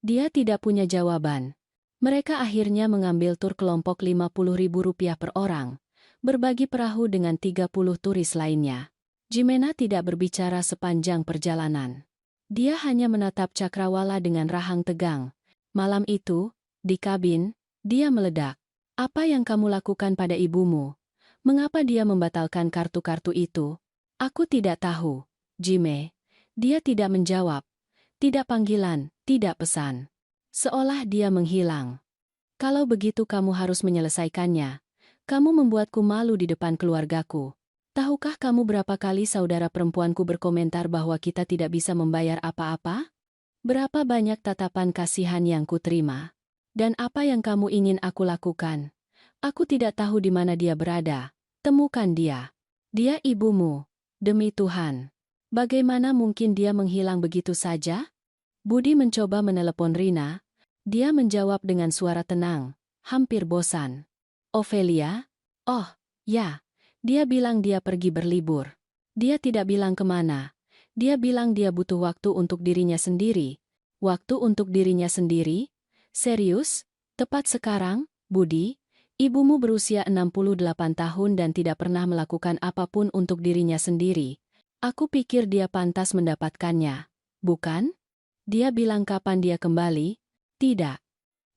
Dia tidak punya jawaban. Mereka akhirnya mengambil tur kelompok Rp50.000 per orang, berbagi perahu dengan 30 turis lainnya. Jimena tidak berbicara sepanjang perjalanan. Dia hanya menatap cakrawala dengan rahang tegang. Malam itu, di kabin, dia meledak. "Apa yang kamu lakukan pada ibumu? Mengapa dia membatalkan kartu-kartu itu?" "Aku tidak tahu, Jime." Dia tidak menjawab. Tidak panggilan, tidak pesan. Seolah dia menghilang. "Kalau begitu kamu harus menyelesaikannya. Kamu membuatku malu di depan keluargaku. Tahukah kamu berapa kali saudara perempuanku berkomentar bahwa kita tidak bisa membayar apa-apa? Berapa banyak tatapan kasihan yang kuterima? Dan apa yang kamu ingin aku lakukan? Aku tidak tahu di mana dia berada. Temukan dia. Dia ibumu. Demi Tuhan. Bagaimana mungkin dia menghilang begitu saja?" Budi mencoba menelepon Rina. Dia menjawab dengan suara tenang, hampir bosan. "Ophelia? Oh, ya. Dia bilang dia pergi berlibur. Dia tidak bilang kemana. Dia bilang dia butuh waktu untuk dirinya sendiri." "Waktu untuk dirinya sendiri? Serius? Tepat sekarang, Budi? Ibumu berusia 68 tahun dan tidak pernah melakukan apapun untuk dirinya sendiri. Aku pikir dia pantas mendapatkannya. Bukan? Dia bilang kapan dia kembali?" "Tidak.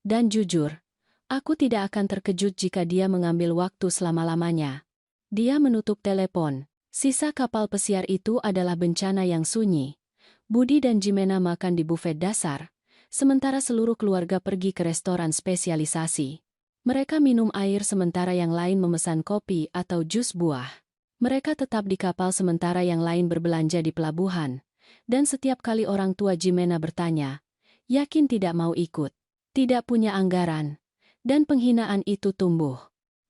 Dan jujur, aku tidak akan terkejut jika dia mengambil waktu selama-lamanya. Dia menutup telepon. Sisa kapal pesiar itu adalah bencana yang sunyi. Budi dan Jimena makan di bufet dasar, sementara seluruh keluarga pergi ke restoran spesialisasi. Mereka minum air sementara yang lain memesan kopi atau jus buah. Mereka tetap di kapal sementara yang lain berbelanja di pelabuhan. Dan setiap kali orang tua Jimena bertanya, yakin tidak mau ikut, tidak punya anggaran, dan penghinaan itu tumbuh.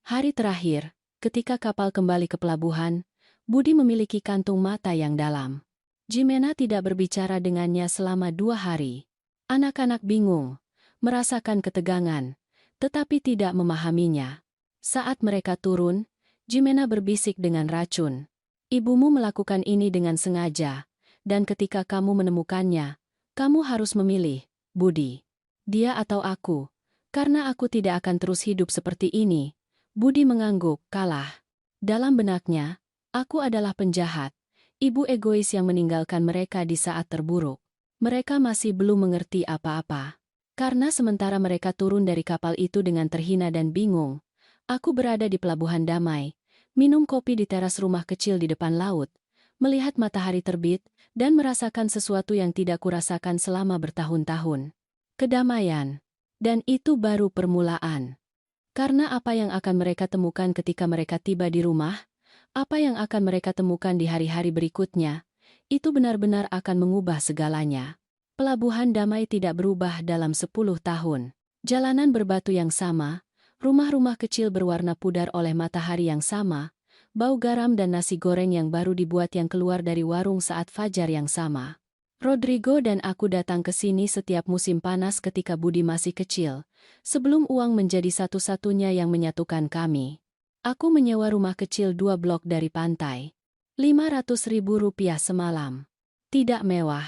Hari terakhir, ketika kapal kembali ke pelabuhan, Budi memiliki kantung mata yang dalam. Jimena tidak berbicara dengannya selama 2 hari. Anak-anak bingung, merasakan ketegangan, tetapi tidak memahaminya. Saat mereka turun, Jimena berbisik dengan racun. Ibumu melakukan ini dengan sengaja, dan ketika kamu menemukannya, kamu harus memilih, Budi. Dia atau aku, karena aku tidak akan terus hidup seperti ini. Budi mengangguk, kalah. Dalam benaknya, aku adalah penjahat, ibu egois yang meninggalkan mereka di saat terburuk. Mereka masih belum mengerti apa-apa. Karena sementara mereka turun dari kapal itu dengan terhina dan bingung, aku berada di pelabuhan damai, minum kopi di teras rumah kecil di depan laut, melihat matahari terbit, dan merasakan sesuatu yang tidak kurasakan selama bertahun-tahun. Kedamaian. Dan itu baru permulaan. Karena apa yang akan mereka temukan ketika mereka tiba di rumah, apa yang akan mereka temukan di hari-hari berikutnya, itu benar-benar akan mengubah segalanya. Pelabuhan damai tidak berubah dalam 10 tahun. Jalanan berbatu yang sama, rumah-rumah kecil berwarna pudar oleh matahari yang sama, bau garam dan nasi goreng yang baru dibuat yang keluar dari warung saat fajar yang sama. Rodrigo dan aku datang ke sini setiap musim panas ketika Budi masih kecil, sebelum uang menjadi satu-satunya yang menyatukan kami. Aku menyewa rumah kecil 2 blok dari pantai. Rp500.000 semalam. Tidak mewah.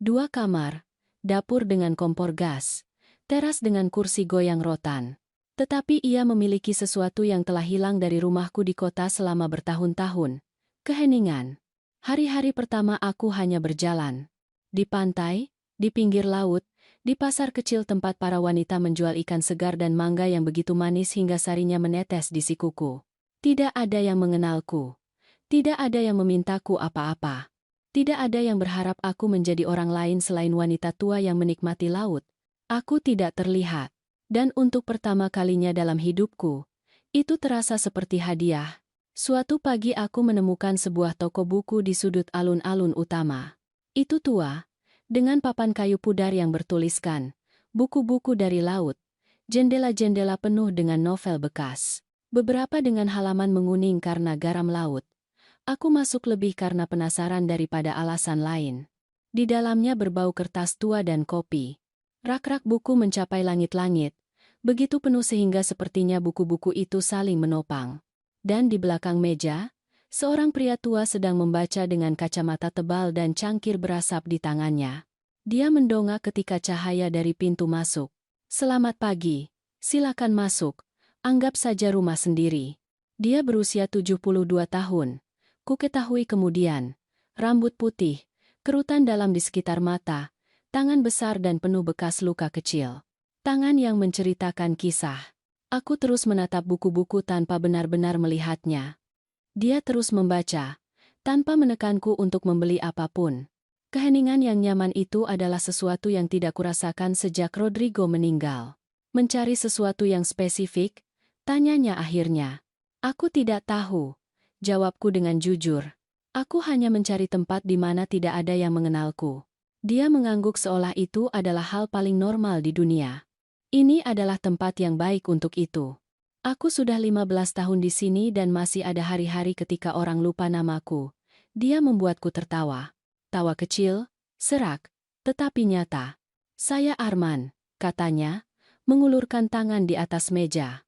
2 kamar, dapur dengan kompor gas, teras dengan kursi goyang rotan. Tetapi ia memiliki sesuatu yang telah hilang dari rumahku di kota selama bertahun-tahun. Keheningan. Hari-hari pertama aku hanya berjalan. Di pantai, di pinggir laut, di pasar kecil tempat para wanita menjual ikan segar dan mangga yang begitu manis hingga sarinya menetes di sikuku. Tidak ada yang mengenalku. Tidak ada yang memintaku apa-apa. Tidak ada yang berharap aku menjadi orang lain selain wanita tua yang menikmati laut. Aku tidak terlihat. Dan untuk pertama kalinya dalam hidupku, itu terasa seperti hadiah. Suatu pagi aku menemukan sebuah toko buku di sudut alun-alun utama. Itu tua, dengan papan kayu pudar yang bertuliskan, buku-buku dari laut, jendela-jendela penuh dengan novel bekas, beberapa dengan halaman menguning karena garam laut. Aku masuk lebih karena penasaran daripada alasan lain. Di dalamnya berbau kertas tua dan kopi. Rak-rak buku mencapai langit-langit, begitu penuh sehingga sepertinya buku-buku itu saling menopang. Dan di belakang meja, seorang pria tua sedang membaca dengan kacamata tebal dan cangkir berasap di tangannya. Dia mendongak ketika cahaya dari pintu masuk. "Selamat pagi, silakan masuk, anggap saja rumah sendiri." Dia berusia 72 tahun. Kuketahui kemudian, rambut putih, kerutan dalam di sekitar mata, tangan besar dan penuh bekas luka kecil. Tangan yang menceritakan kisah. Aku terus menatap buku-buku tanpa benar-benar melihatnya. Dia terus membaca, tanpa menekanku untuk membeli apapun. Keheningan yang nyaman itu adalah sesuatu yang tidak kurasakan sejak Rodrigo meninggal. Mencari sesuatu yang spesifik? Tanyanya akhirnya. Aku tidak tahu, jawabku dengan jujur. Aku hanya mencari tempat di mana tidak ada yang mengenalku. Dia mengangguk seolah itu adalah hal paling normal di dunia. Ini adalah tempat yang baik untuk itu. Aku sudah 15 tahun di sini dan masih ada hari-hari ketika orang lupa namaku. Dia membuatku tertawa. Tawa kecil, serak, tetapi nyata. "Saya Arman," katanya, mengulurkan tangan di atas meja.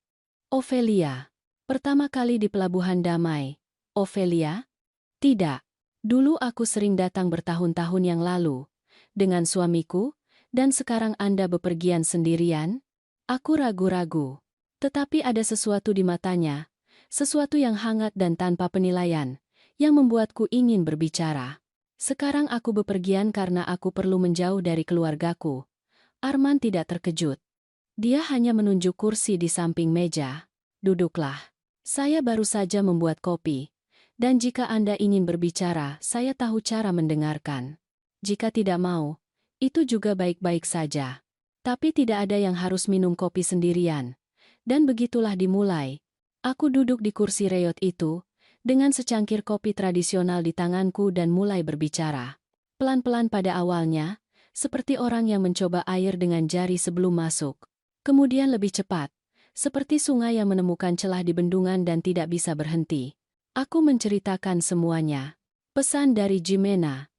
"Ophelia. Pertama kali di Pelabuhan Damai. Ophelia?" "Tidak. Dulu aku sering datang bertahun-tahun yang lalu. Dengan suamiku, dan sekarang Anda bepergian sendirian?" Aku ragu-ragu. Tetapi ada sesuatu di matanya, sesuatu yang hangat dan tanpa penilaian, yang membuatku ingin berbicara. "Sekarang aku bepergian karena aku perlu menjauh dari keluargaku." Arman tidak terkejut. Dia hanya menunjuk kursi di samping meja. Duduklah. Saya baru saja membuat kopi. Dan jika Anda ingin berbicara, saya tahu cara mendengarkan. Jika tidak mau, itu juga baik-baik saja. Tapi tidak ada yang harus minum kopi sendirian. Dan begitulah dimulai. Aku duduk di kursi reyot itu, dengan secangkir kopi tradisional di tanganku dan mulai berbicara. Pelan-pelan pada awalnya, seperti orang yang mencoba air dengan jari sebelum masuk. Kemudian lebih cepat, seperti sungai yang menemukan celah di bendungan dan tidak bisa berhenti. Aku menceritakan semuanya. Pesan dari Jimena.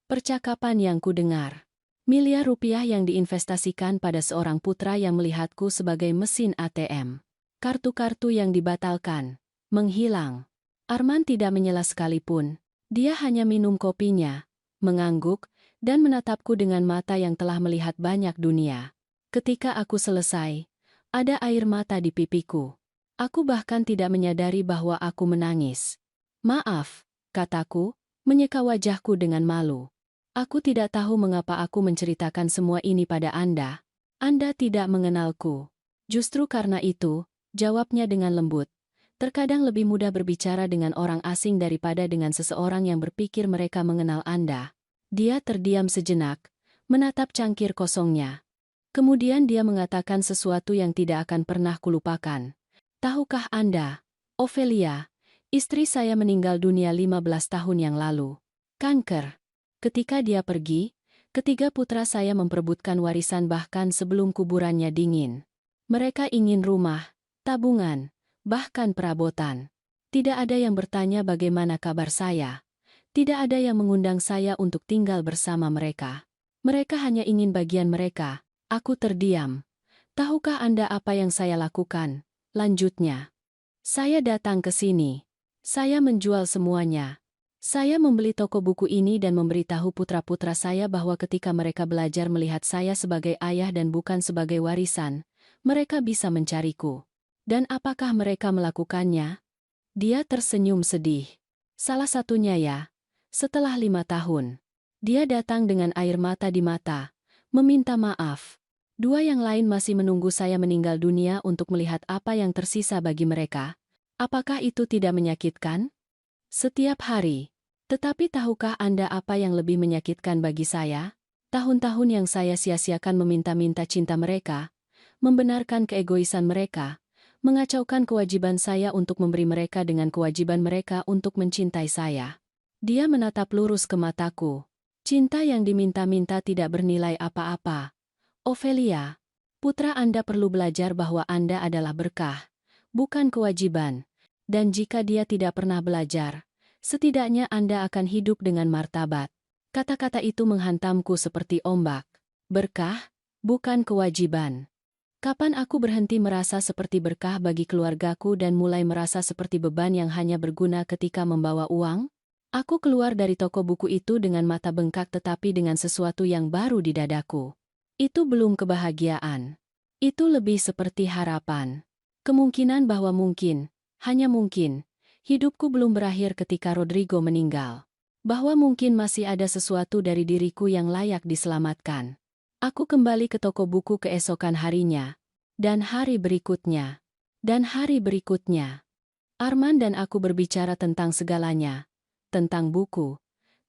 Percakapan yang kudengar. Miliar rupiah yang diinvestasikan pada seorang putra yang melihatku sebagai mesin ATM. Kartu-kartu yang dibatalkan. Menghilang. Arman tidak menyela sekalipun. Dia hanya minum kopinya, mengangguk, dan menatapku dengan mata yang telah melihat banyak dunia. Ketika aku selesai, ada air mata di pipiku. Aku bahkan tidak menyadari bahwa aku menangis. Maaf, kataku, menyeka wajahku dengan malu. Aku tidak tahu mengapa aku menceritakan semua ini pada Anda. Anda tidak mengenalku. Justru karena itu, jawabnya dengan lembut. Terkadang lebih mudah berbicara dengan orang asing daripada dengan seseorang yang berpikir mereka mengenal Anda. Dia terdiam sejenak, menatap cangkir kosongnya. Kemudian dia mengatakan sesuatu yang tidak akan pernah kulupakan. Tahukah Anda, Ophelia, istri saya meninggal dunia 15 tahun yang lalu. Kanker. Ketika dia pergi, ketiga putra saya memperebutkan warisan bahkan sebelum kuburannya dingin. Mereka ingin rumah, tabungan, bahkan perabotan. Tidak ada yang bertanya bagaimana kabar saya. Tidak ada yang mengundang saya untuk tinggal bersama mereka. Mereka hanya ingin bagian mereka. Aku terdiam. Tahukah Anda apa yang saya lakukan? Lanjutnya. Saya datang ke sini. Saya menjual semuanya. Saya membeli toko buku ini dan memberitahu putra-putra saya bahwa ketika mereka belajar melihat saya sebagai ayah dan bukan sebagai warisan, mereka bisa mencariku. Dan apakah mereka melakukannya? Dia tersenyum sedih. Salah satunya ya. Setelah 5 tahun. Dia datang dengan air mata di mata. Meminta maaf. Dua yang lain masih menunggu saya meninggal dunia untuk melihat apa yang tersisa bagi mereka. Apakah itu tidak menyakitkan? Setiap hari. Tetapi tahukah Anda apa yang lebih menyakitkan bagi saya? Tahun-tahun yang saya sia-siakan meminta-minta cinta mereka, membenarkan keegoisan mereka, mengacaukan kewajiban saya untuk memberi mereka dengan kewajiban mereka untuk mencintai saya. Dia menatap lurus ke mataku. Cinta yang diminta-minta tidak bernilai apa-apa. Ophelia, putra Anda perlu belajar bahwa Anda adalah berkah, bukan kewajiban. Dan jika dia tidak pernah belajar, setidaknya Anda akan hidup dengan martabat. Kata-kata itu menghantamku seperti ombak. Berkah, bukan kewajiban. Kapan aku berhenti merasa seperti berkah bagi keluargaku dan mulai merasa seperti beban yang hanya berguna ketika membawa uang? Aku keluar dari toko buku itu dengan mata bengkak tetapi dengan sesuatu yang baru di dadaku. Itu belum kebahagiaan. Itu lebih seperti harapan. Kemungkinan bahwa mungkin, hanya mungkin, hidupku belum berakhir ketika Rodrigo meninggal. Bahwa mungkin masih ada sesuatu dari diriku yang layak diselamatkan. Aku kembali ke toko buku keesokan harinya. Dan hari berikutnya. Dan hari berikutnya. Arman dan aku berbicara tentang segalanya. Tentang buku,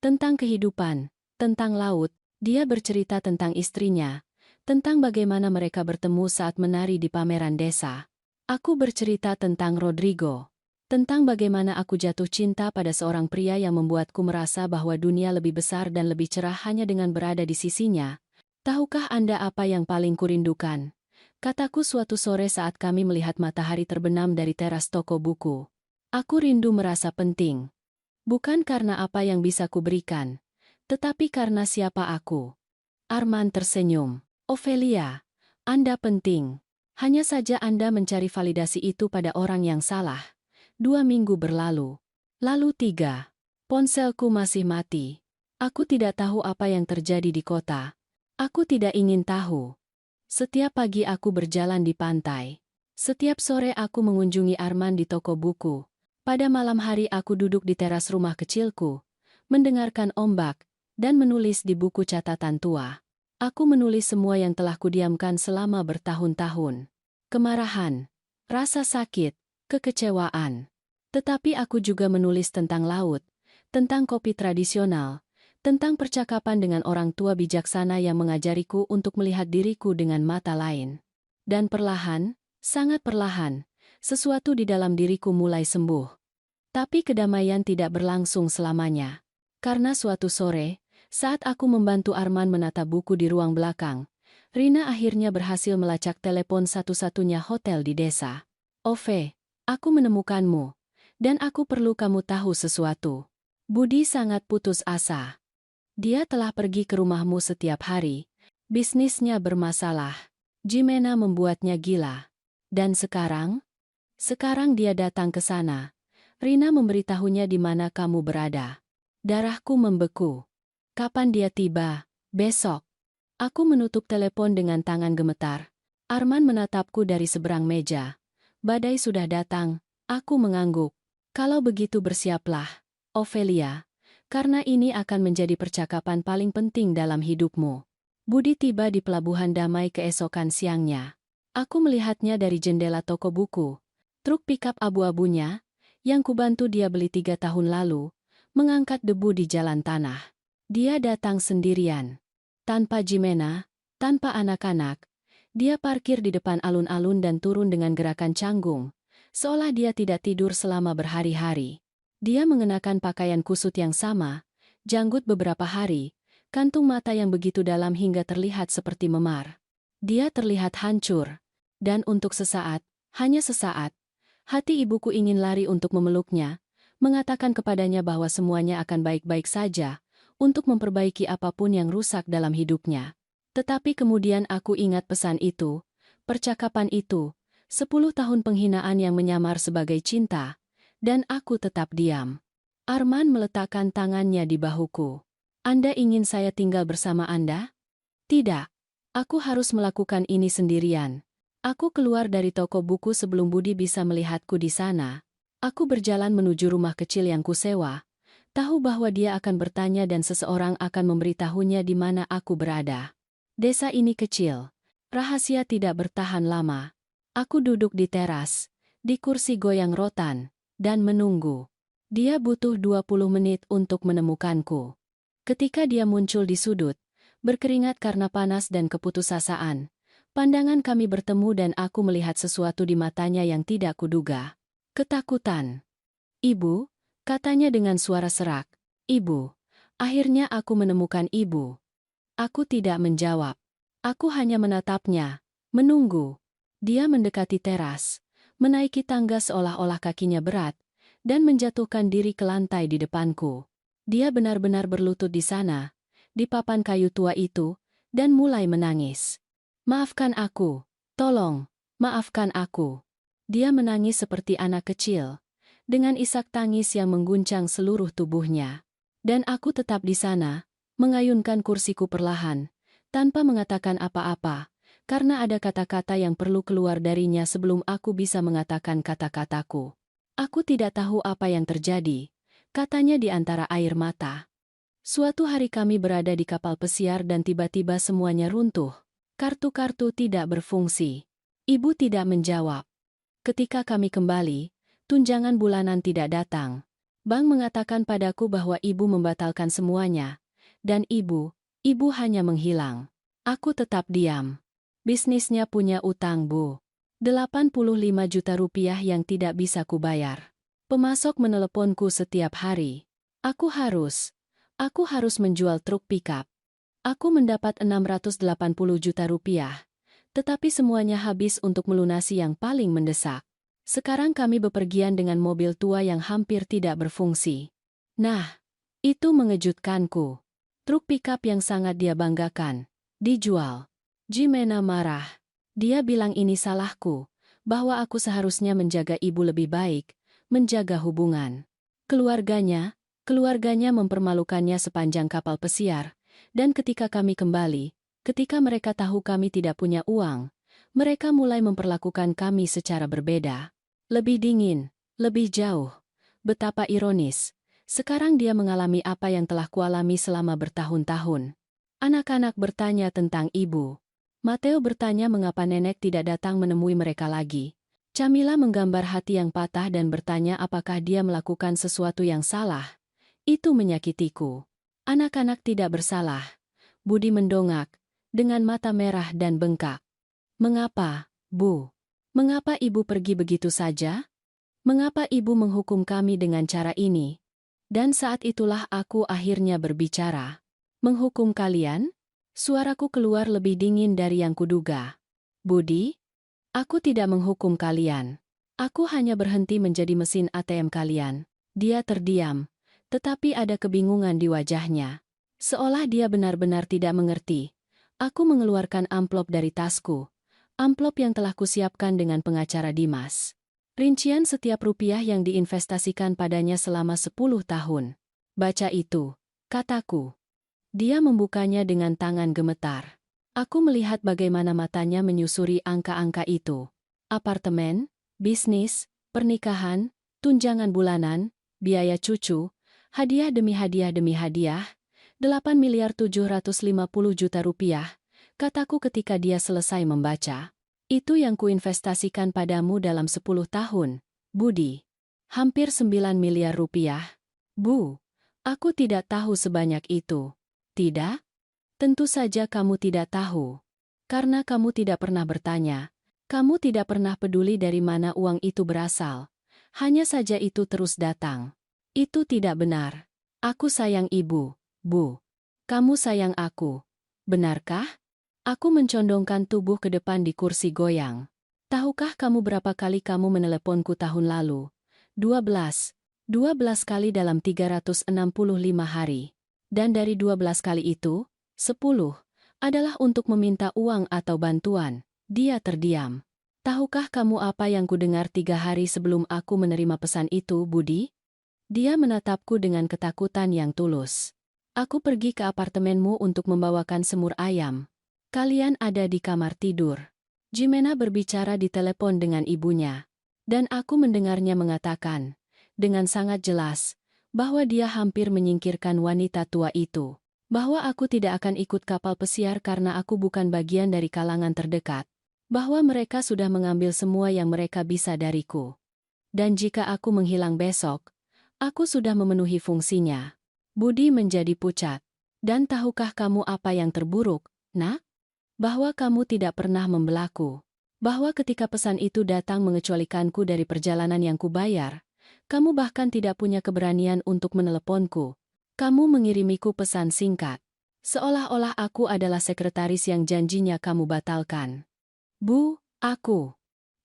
tentang kehidupan, tentang laut. Dia bercerita tentang istrinya, tentang bagaimana mereka bertemu saat menari di pameran desa. Aku bercerita tentang Rodrigo, tentang bagaimana aku jatuh cinta pada seorang pria yang membuatku merasa bahwa dunia lebih besar dan lebih cerah hanya dengan berada di sisinya. Tahukah Anda apa yang paling kurindukan? Kataku suatu sore saat kami melihat matahari terbenam dari teras toko buku. Aku rindu merasa penting. Bukan karena apa yang bisa kuberikan, tetapi karena siapa aku. Arman tersenyum. Ophelia, Anda penting. Hanya saja Anda mencari validasi itu pada orang yang salah. 2 minggu berlalu. Lalu 3. Ponselku masih mati. Aku tidak tahu apa yang terjadi di kota. Aku tidak ingin tahu. Setiap pagi aku berjalan di pantai. Setiap sore aku mengunjungi Arman di toko buku. Pada malam hari aku duduk di teras rumah kecilku, mendengarkan ombak, dan menulis di buku catatan tua. Aku menulis semua yang telah kudiamkan selama bertahun-tahun. Kemarahan, rasa sakit, kekecewaan. Tetapi aku juga menulis tentang laut, tentang kopi tradisional, tentang percakapan dengan orang tua bijaksana yang mengajariku untuk melihat diriku dengan mata lain. Dan perlahan, sangat perlahan, sesuatu di dalam diriku mulai sembuh. Tapi kedamaian tidak berlangsung selamanya. Karena suatu sore, saat aku membantu Arman menata buku di ruang belakang, Rina akhirnya berhasil melacak telepon satu-satunya hotel di desa. Ove, aku menemukanmu. Dan aku perlu kamu tahu sesuatu. Budi sangat putus asa. Dia telah pergi ke rumahmu setiap hari. Bisnisnya bermasalah. Jimena membuatnya gila. Dan sekarang? Sekarang dia datang ke sana. Rina memberitahunya di mana kamu berada. Darahku membeku. Kapan dia tiba? Besok. Aku menutup telepon dengan tangan gemetar. Arman menatapku dari seberang meja. Badai sudah datang. Aku mengangguk. Kalau begitu bersiaplah, Ophelia. Karena ini akan menjadi percakapan paling penting dalam hidupmu. Budi tiba di Pelabuhan Damai keesokan siangnya. Aku melihatnya dari jendela toko buku. Truk pikap abu-abunya, yang kubantu dia beli 3 tahun lalu, mengangkat debu di jalan tanah. Dia datang sendirian. Tanpa Jimena, tanpa anak-anak. Dia parkir di depan alun-alun dan turun dengan gerakan canggung, seolah dia tidak tidur selama berhari-hari. Dia mengenakan pakaian kusut yang sama, janggut beberapa hari, kantung mata yang begitu dalam hingga terlihat seperti memar. Dia terlihat hancur. Dan untuk sesaat, hanya sesaat, hati ibuku ingin lari untuk memeluknya, mengatakan kepadanya bahwa semuanya akan baik-baik saja, untuk memperbaiki apapun yang rusak dalam hidupnya. Tetapi kemudian aku ingat pesan itu, percakapan itu, 10 tahun penghinaan yang menyamar sebagai cinta, dan aku tetap diam. Arman meletakkan tangannya di bahuku. Anda ingin saya tinggal bersama Anda? Tidak. Aku harus melakukan ini sendirian. Aku keluar dari toko buku sebelum Budi bisa melihatku di sana. Aku berjalan menuju rumah kecil yang kusewa, tahu bahwa dia akan bertanya dan seseorang akan memberitahunya di mana aku berada. Desa ini kecil. Rahasia tidak bertahan lama. Aku duduk di teras, di kursi goyang rotan, dan menunggu. Dia butuh 20 menit untuk menemukanku. Ketika dia muncul di sudut, berkeringat karena panas dan keputusasaan, pandangan kami bertemu dan aku melihat sesuatu di matanya yang tidak kuduga. Ketakutan. Ibu, katanya dengan suara serak. Ibu. Akhirnya aku menemukan ibu. Aku tidak menjawab. Aku hanya menatapnya, menunggu. Dia mendekati teras, menaiki tangga seolah-olah kakinya berat, dan menjatuhkan diri ke lantai di depanku. Dia benar-benar berlutut di sana, di papan kayu tua itu, dan mulai menangis. Maafkan aku, tolong, maafkan aku. Dia menangis seperti anak kecil, dengan isak tangis yang mengguncang seluruh tubuhnya. Dan aku tetap di sana, mengayunkan kursiku perlahan, tanpa mengatakan apa-apa, karena ada kata-kata yang perlu keluar darinya sebelum aku bisa mengatakan kata-kataku. Aku tidak tahu apa yang terjadi, katanya di antara air mata. Suatu hari kami berada di kapal pesiar dan tiba-tiba semuanya runtuh. Kartu-kartu tidak berfungsi. Ibu tidak menjawab. Ketika kami kembali, tunjangan bulanan tidak datang. Bank mengatakan padaku bahwa ibu membatalkan semuanya. Dan ibu hanya menghilang. Aku tetap diam. Bisnisnya punya utang, Bu. 85 juta rupiah yang tidak bisa kubayar. Pemasok meneleponku setiap hari. Aku harus menjual truk pikap. Aku mendapat 680 juta rupiah. Tetapi semuanya habis untuk melunasi yang paling mendesak. Sekarang kami bepergian dengan mobil tua yang hampir tidak berfungsi. Nah, itu mengejutkanku. Truk pikap yang sangat dia banggakan, dijual. Jimena marah. Dia bilang ini salahku, bahwa aku seharusnya menjaga ibu lebih baik, menjaga hubungan. Keluarganya mempermalukannya sepanjang kapal pesiar, dan ketika kami kembali, ketika mereka tahu kami tidak punya uang, mereka mulai memperlakukan kami secara berbeda. Lebih dingin, lebih jauh. Betapa ironis. Sekarang dia mengalami apa yang telah kualami selama bertahun-tahun. Anak-anak bertanya tentang ibu. Mateo bertanya mengapa nenek tidak datang menemui mereka lagi. Camila menggambar hati yang patah dan bertanya apakah dia melakukan sesuatu yang salah. Itu menyakitiku. Anak-anak tidak bersalah. Budi mendongak, dengan mata merah dan bengkak. Mengapa, Bu? Mengapa ibu pergi begitu saja? Mengapa ibu menghukum kami dengan cara ini? Dan saat itulah aku akhirnya berbicara. Menghukum kalian? Suaraku keluar lebih dingin dari yang kuduga. Budi? Aku tidak menghukum kalian. Aku hanya berhenti menjadi mesin ATM kalian. Dia terdiam, tetapi ada kebingungan di wajahnya. Seolah dia benar-benar tidak mengerti. Aku mengeluarkan amplop dari tasku. Amplop yang telah kusiapkan dengan pengacara Dimas. Rincian setiap rupiah yang diinvestasikan padanya selama 10 tahun. Baca itu, kataku. Dia membukanya dengan tangan gemetar. Aku melihat bagaimana matanya menyusuri angka-angka itu. Apartemen, bisnis, pernikahan, tunjangan bulanan, biaya cucu, hadiah demi hadiah demi hadiah, 8.750 juta rupiah, kataku ketika dia selesai membaca. Itu yang kuinvestasikan padamu dalam 10 tahun, Budi. Hampir 9 miliar rupiah. Bu, aku tidak tahu sebanyak itu. Tidak? Tentu saja kamu tidak tahu. Karena kamu tidak pernah bertanya. Kamu tidak pernah peduli dari mana uang itu berasal. Hanya saja itu terus datang. Itu tidak benar. Aku sayang ibu, Bu. Kamu sayang aku. Benarkah? Aku mencondongkan tubuh ke depan di kursi goyang. Tahukah kamu berapa kali kamu meneleponku tahun lalu? 12. 12 kali dalam 365 hari. Dan dari 12 kali itu, 10 adalah untuk meminta uang atau bantuan. Dia terdiam. Tahukah kamu apa yang kudengar 3 hari sebelum aku menerima pesan itu, Budi? Dia menatapku dengan ketakutan yang tulus. Aku pergi ke apartemenmu untuk membawakan semur ayam. Kalian ada di kamar tidur. Jimena berbicara di telepon dengan ibunya. Dan aku mendengarnya mengatakan, dengan sangat jelas, bahwa dia hampir menyingkirkan wanita tua itu. Bahwa aku tidak akan ikut kapal pesiar karena aku bukan bagian dari kalangan terdekat. Bahwa mereka sudah mengambil semua yang mereka bisa dariku. Dan jika aku menghilang besok, aku sudah memenuhi fungsinya. Budi menjadi pucat. Dan tahukah kamu apa yang terburuk, nak? Bahwa kamu tidak pernah membelaku. Bahwa ketika pesan itu datang mengecualikanku dari perjalanan yang kubayar, kamu bahkan tidak punya keberanian untuk meneleponku. Kamu mengirimiku pesan singkat. Seolah-olah aku adalah sekretaris yang janjinya kamu batalkan. Bu, aku.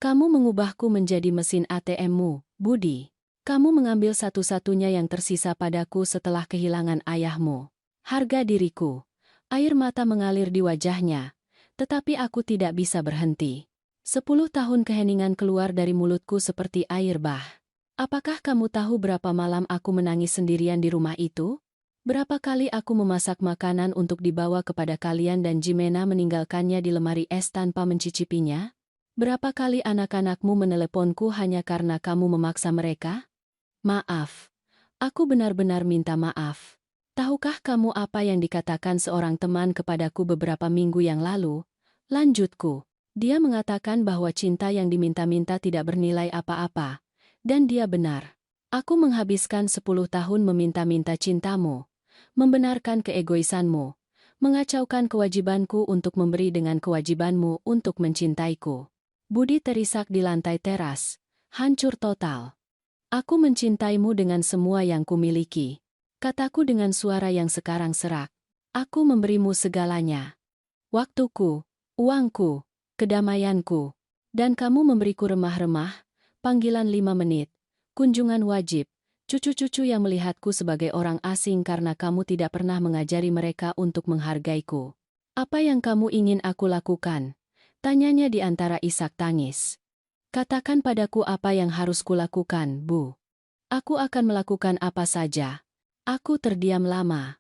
Kamu mengubahku menjadi mesin ATM-mu, Budi. Kamu mengambil satu-satunya yang tersisa padaku setelah kehilangan ayahmu. Harga diriku. Air mata mengalir di wajahnya. Tetapi aku tidak bisa berhenti. 10 tahun keheningan keluar dari mulutku seperti air bah. Apakah kamu tahu berapa malam aku menangis sendirian di rumah itu? Berapa kali aku memasak makanan untuk dibawa kepada kalian dan Jimena meninggalkannya di lemari es tanpa mencicipinya? Berapa kali anak-anakmu meneleponku hanya karena kamu memaksa mereka? Maaf. Aku benar-benar minta maaf. Tahukah kamu apa yang dikatakan seorang teman kepadaku beberapa minggu yang lalu? Lanjutku. Dia mengatakan bahwa cinta yang diminta-minta tidak bernilai apa-apa. Dan dia benar. Aku menghabiskan 10 tahun meminta-minta cintamu, membenarkan keegoisanmu, mengacaukan kewajibanku untuk memberi dengan kewajibanmu untuk mencintaiku. Budi terisak di lantai teras, hancur total. Aku mencintaimu dengan semua yang kumiliki. Kataku dengan suara yang sekarang serak. Aku memberimu segalanya. Waktuku, uangku, kedamaianku. Dan kamu memberiku remah-remah, panggilan 5 menit, kunjungan wajib, cucu-cucu yang melihatku sebagai orang asing karena kamu tidak pernah mengajari mereka untuk menghargaiku. Apa yang kamu ingin aku lakukan? Tanyanya di antara isak tangis. Katakan padaku apa yang harus kulakukan, Bu. Aku akan melakukan apa saja. Aku terdiam lama.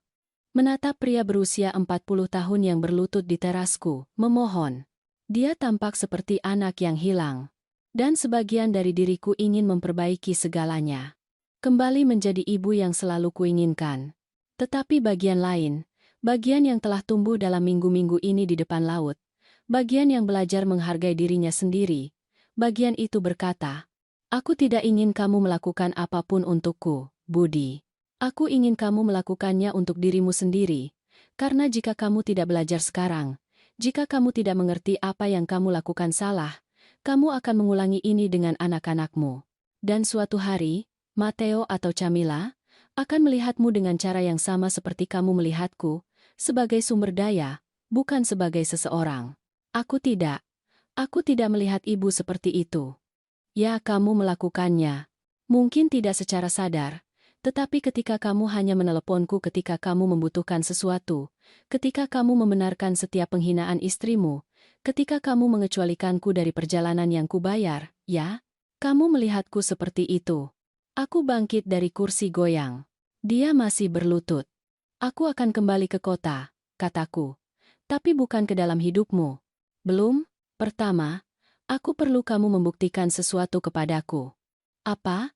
Menatap pria berusia 40 tahun yang berlutut di terasku, memohon. Dia tampak seperti anak yang hilang. Dan sebagian dari diriku ingin memperbaiki segalanya. Kembali menjadi ibu yang selalu kuinginkan. Tetapi bagian lain, Bagian yang telah tumbuh dalam minggu-minggu ini di depan laut. Bagian yang belajar menghargai dirinya sendiri. Bagian itu berkata, "Aku tidak ingin kamu melakukan apapun untukku, Budi. Aku ingin kamu melakukannya untuk dirimu sendiri. Karena jika kamu tidak belajar sekarang, jika kamu tidak mengerti apa yang kamu lakukan salah, kamu akan mengulangi ini dengan anak-anakmu. Dan suatu hari, Matteo atau Camilla akan melihatmu dengan cara yang sama seperti kamu melihatku, sebagai sumber daya, bukan sebagai seseorang. Aku tidak. Aku tidak melihat ibu seperti itu. Ya, kamu melakukannya. Mungkin tidak secara sadar, tetapi ketika kamu hanya meneleponku ketika kamu membutuhkan sesuatu, ketika kamu membenarkan setiap penghinaan istrimu, ketika kamu mengecualikanku dari perjalanan yang kubayar, ya? Kamu melihatku seperti itu. Aku bangkit dari kursi goyang. Dia masih berlutut. Aku akan kembali ke kota, kataku. Tapi bukan ke dalam hidupmu. Belum? Pertama, aku perlu kamu membuktikan sesuatu kepadaku. Apa?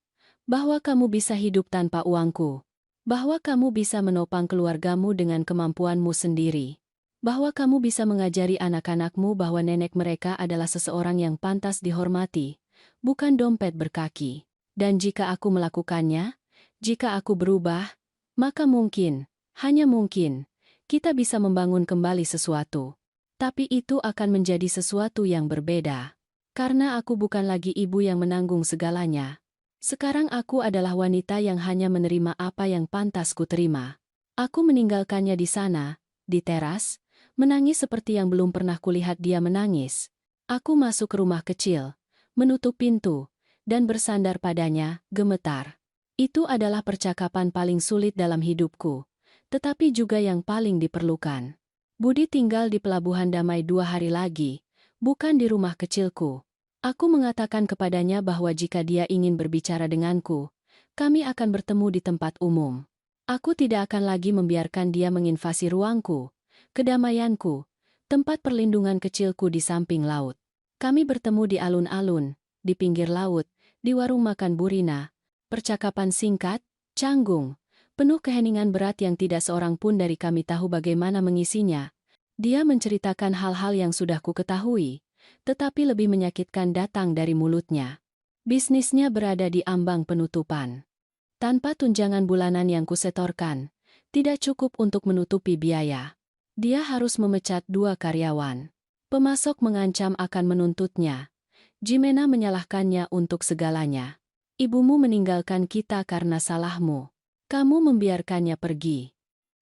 Bahwa kamu bisa hidup tanpa uangku. Bahwa kamu bisa menopang keluargamu dengan kemampuanmu sendiri. Bahwa kamu bisa mengajari anak-anakmu bahwa nenek mereka adalah seseorang yang pantas dihormati, bukan dompet berkaki. Dan jika aku melakukannya, jika aku berubah, maka mungkin, hanya mungkin, kita bisa membangun kembali sesuatu. Tapi itu akan menjadi sesuatu yang berbeda. Karena aku bukan lagi ibu yang menanggung segalanya. Sekarang aku adalah wanita yang hanya menerima apa yang pantas ku terima. Aku meninggalkannya di sana, di teras, menangis seperti yang belum pernah kulihat dia menangis. Aku masuk ke rumah kecil, menutup pintu, dan bersandar padanya, gemetar. Itu adalah percakapan paling sulit dalam hidupku, tetapi juga yang paling diperlukan. Budi tinggal di Pelabuhan Damai 2 hari lagi, bukan di rumah kecilku. Aku mengatakan kepadanya bahwa jika dia ingin berbicara denganku, kami akan bertemu di tempat umum. Aku tidak akan lagi membiarkan dia menginvasi ruangku, kedamaianku, tempat perlindungan kecilku di samping laut. Kami bertemu di alun-alun, di pinggir laut, di warung makan Burina. Percakapan singkat, canggung, penuh keheningan berat yang tidak seorang pun dari kami tahu bagaimana mengisinya. Dia menceritakan hal-hal yang sudah ku ketahui, tetapi lebih menyakitkan datang dari mulutnya. Bisnisnya berada di ambang penutupan. Tanpa tunjangan bulanan yang kusetorkan, tidak cukup untuk menutupi biaya. Dia harus memecat 2 karyawan. Pemasok mengancam akan menuntutnya. Jimena menyalahkannya untuk segalanya. Ibumu meninggalkan kita karena salahmu. Kamu membiarkannya pergi.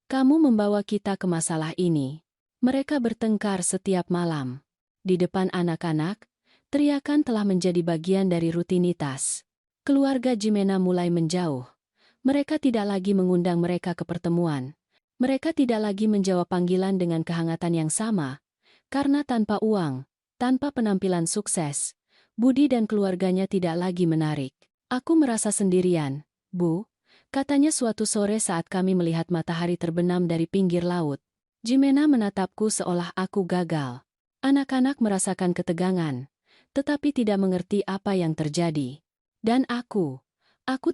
Kamu membawa kita ke masalah ini. Mereka bertengkar setiap malam. Di depan anak-anak, teriakan telah menjadi bagian dari rutinitas. Keluarga Jimena mulai menjauh. Mereka tidak lagi mengundang mereka ke pertemuan. Mereka tidak lagi menjawab panggilan dengan kehangatan yang sama. Karena tanpa uang, tanpa penampilan sukses, Budi dan keluarganya tidak lagi menarik. Aku merasa sendirian, Bu, katanya suatu sore saat kami melihat matahari terbenam dari pinggir laut. Jimena menatapku seolah aku gagal. Anak-anak merasakan ketegangan, tetapi tidak mengerti apa yang terjadi. Dan aku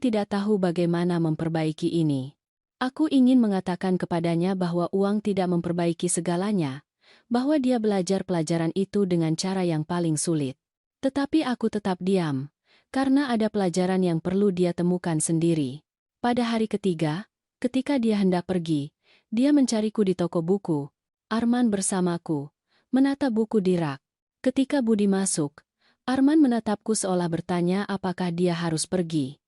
tidak tahu bagaimana memperbaiki ini. Aku ingin mengatakan kepadanya bahwa uang tidak memperbaiki segalanya, bahwa dia belajar pelajaran itu dengan cara yang paling sulit. Tetapi aku tetap diam. Karena ada pelajaran yang perlu dia temukan sendiri. Pada hari ketiga, ketika dia hendak pergi, dia mencariku di toko buku. Arman bersamaku, menata buku di rak. Ketika Budi masuk, Arman menatapku seolah bertanya apakah dia harus pergi.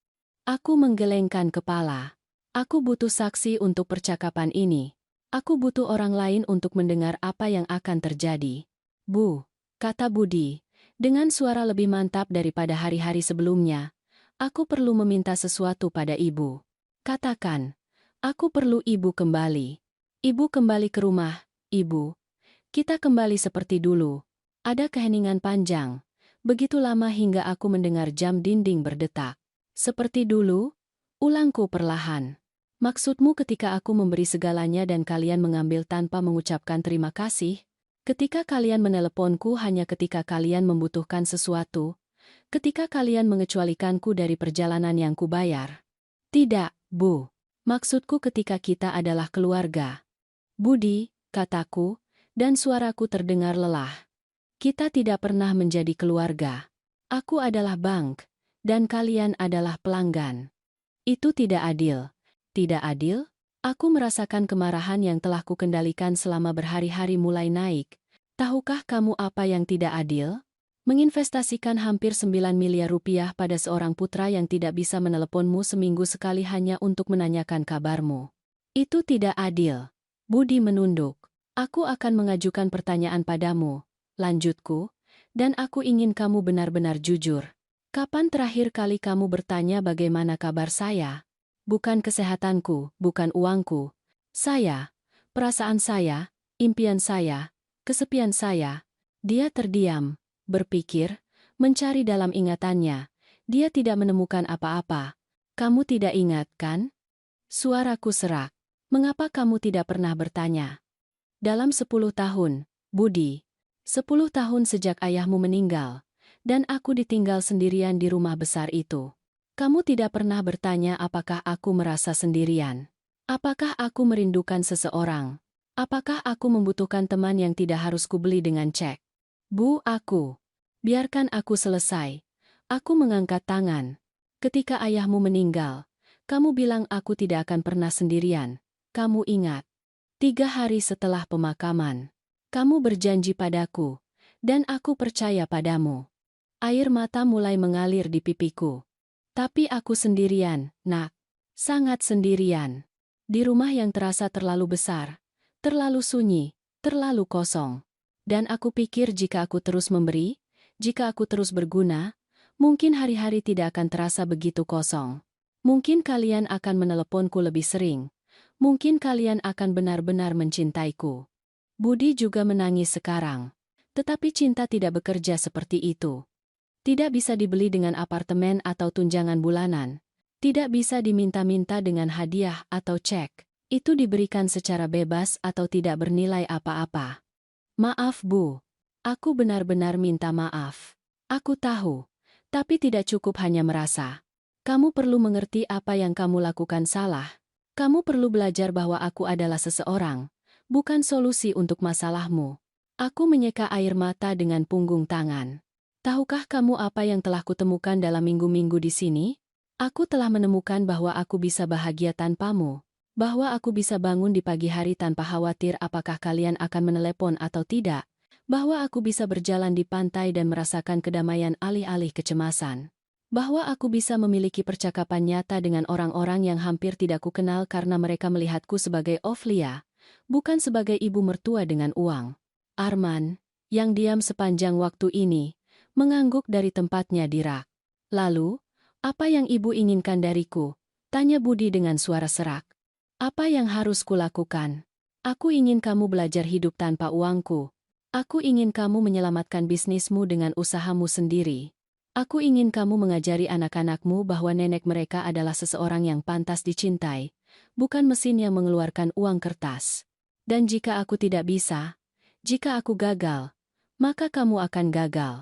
Aku menggelengkan kepala. Aku butuh saksi untuk percakapan ini. Aku butuh orang lain untuk mendengar apa yang akan terjadi. Bu, kata Budi. Dengan suara lebih mantap daripada hari-hari sebelumnya, aku perlu meminta sesuatu pada ibu. Katakan, aku perlu ibu kembali. Ibu kembali ke rumah, ibu. Kita kembali seperti dulu. Ada keheningan panjang, begitu lama hingga aku mendengar jam dinding berdetak. Seperti dulu? Ulangku perlahan. Maksudmu ketika aku memberi segalanya dan kalian mengambil tanpa mengucapkan terima kasih? Ketika kalian meneleponku hanya ketika kalian membutuhkan sesuatu, ketika kalian mengecualikanku dari perjalanan yang kubayar. Tidak, Bu. Maksudku ketika kita adalah keluarga. Budi, kataku, dan suaraku terdengar lelah. Kita tidak pernah menjadi keluarga. Aku adalah bank, dan kalian adalah pelanggan. Itu tidak adil. Tidak adil? Aku merasakan kemarahan yang telah kukendalikan selama berhari-hari mulai naik. Tahukah kamu apa yang tidak adil? Menginvestasikan hampir 9 miliar rupiah pada seorang putra yang tidak bisa meneleponmu seminggu sekali hanya untuk menanyakan kabarmu. Itu tidak adil. Budi menunduk. Aku akan mengajukan pertanyaan padamu, lanjutku, dan aku ingin kamu benar-benar jujur. Kapan terakhir kali kamu bertanya bagaimana kabar saya? Bukan kesehatanku, bukan uangku. Saya, perasaan saya, impian saya, kesepian saya. Dia terdiam, berpikir, mencari dalam ingatannya. Dia tidak menemukan apa-apa. Kamu tidak ingat, kan? Suaraku serak. Mengapa kamu tidak pernah bertanya? Dalam 10 tahun, Budi. 10 tahun sejak ayahmu meninggal, dan aku ditinggal sendirian di rumah besar itu. Kamu tidak pernah bertanya apakah aku merasa sendirian. Apakah aku merindukan seseorang? Apakah aku membutuhkan teman yang tidak harus kubeli dengan cek? Bu, aku. Biarkan aku selesai. Aku mengangkat tangan. Ketika ayahmu meninggal, kamu bilang aku tidak akan pernah sendirian. Kamu ingat. 3 hari setelah pemakaman, kamu berjanji padaku, dan aku percaya padamu. Air mata mulai mengalir di pipiku. Tapi aku sendirian, nak. Sangat sendirian. Di rumah yang terasa terlalu besar, terlalu sunyi, terlalu kosong. Dan aku pikir jika aku terus memberi, jika aku terus berguna, mungkin hari-hari tidak akan terasa begitu kosong. Mungkin kalian akan meneleponku lebih sering. Mungkin kalian akan benar-benar mencintaiku. Budi juga menangis sekarang. Tetapi cinta tidak bekerja seperti itu. Tidak bisa dibeli dengan apartemen atau tunjangan bulanan. Tidak bisa diminta-minta dengan hadiah atau cek. Itu diberikan secara bebas atau tidak bernilai apa-apa. Maaf, Bu. Aku benar-benar minta maaf. Aku tahu. Tapi tidak cukup hanya merasa. Kamu perlu mengerti apa yang kamu lakukan salah. Kamu perlu belajar bahwa aku adalah seseorang, bukan solusi untuk masalahmu. Aku menyeka air mata dengan punggung tangan. Tahukah kamu apa yang telah kutemukan dalam minggu-minggu di sini? Aku telah menemukan bahwa aku bisa bahagia tanpamu. Bahwa aku bisa bangun di pagi hari tanpa khawatir apakah kalian akan menelepon atau tidak. Bahwa aku bisa berjalan di pantai dan merasakan kedamaian alih-alih kecemasan. Bahwa aku bisa memiliki percakapan nyata dengan orang-orang yang hampir tidak kukenal karena mereka melihatku sebagai Oflia, bukan sebagai ibu mertua dengan uang. Arman, yang diam sepanjang waktu ini, mengangguk dari tempatnya di rak. Lalu, apa yang ibu inginkan dariku? Tanya Budi dengan suara serak. Apa yang harus kulakukan? Aku ingin kamu belajar hidup tanpa uangku. Aku ingin kamu menyelamatkan bisnismu dengan usahamu sendiri. Aku ingin kamu mengajari anak-anakmu bahwa nenek mereka adalah seseorang yang pantas dicintai, bukan mesin yang mengeluarkan uang kertas. Dan jika aku tidak bisa, jika aku gagal, maka kamu akan gagal.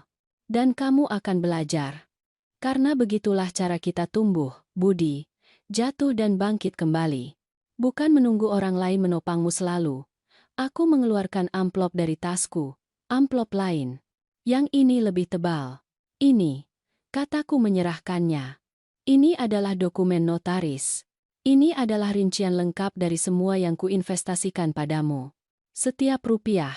Dan kamu akan belajar. Karena begitulah cara kita tumbuh, Budi, jatuh dan bangkit kembali. Bukan menunggu orang lain menopangmu selalu. Aku mengeluarkan amplop dari tasku, amplop lain. Yang ini lebih tebal. Ini, kataku menyerahkannya. Ini adalah dokumen notaris. Ini adalah rincian lengkap dari semua yang kuinvestasikan padamu. Setiap rupiah,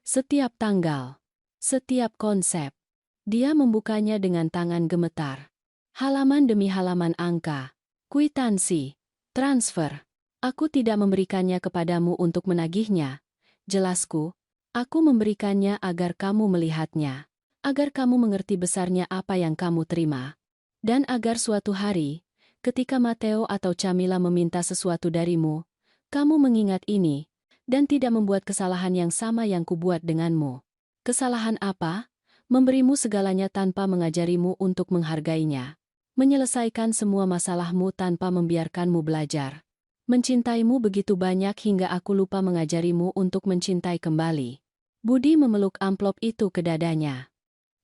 setiap tanggal, setiap konsep. Dia membukanya dengan tangan gemetar. Halaman demi halaman angka, kwitansi, transfer. Aku tidak memberikannya kepadamu untuk menagihnya. Jelasku, aku memberikannya agar kamu melihatnya. Agar kamu mengerti besarnya apa yang kamu terima. Dan agar suatu hari, ketika Matteo atau Camilla meminta sesuatu darimu, kamu mengingat ini, dan tidak membuat kesalahan yang sama yang kubuat denganmu. Kesalahan apa? Memberimu segalanya tanpa mengajarimu untuk menghargainya. Menyelesaikan semua masalahmu tanpa membiarkanmu belajar. Mencintaimu begitu banyak hingga aku lupa mengajarimu untuk mencintai kembali. Budi memeluk amplop itu ke dadanya.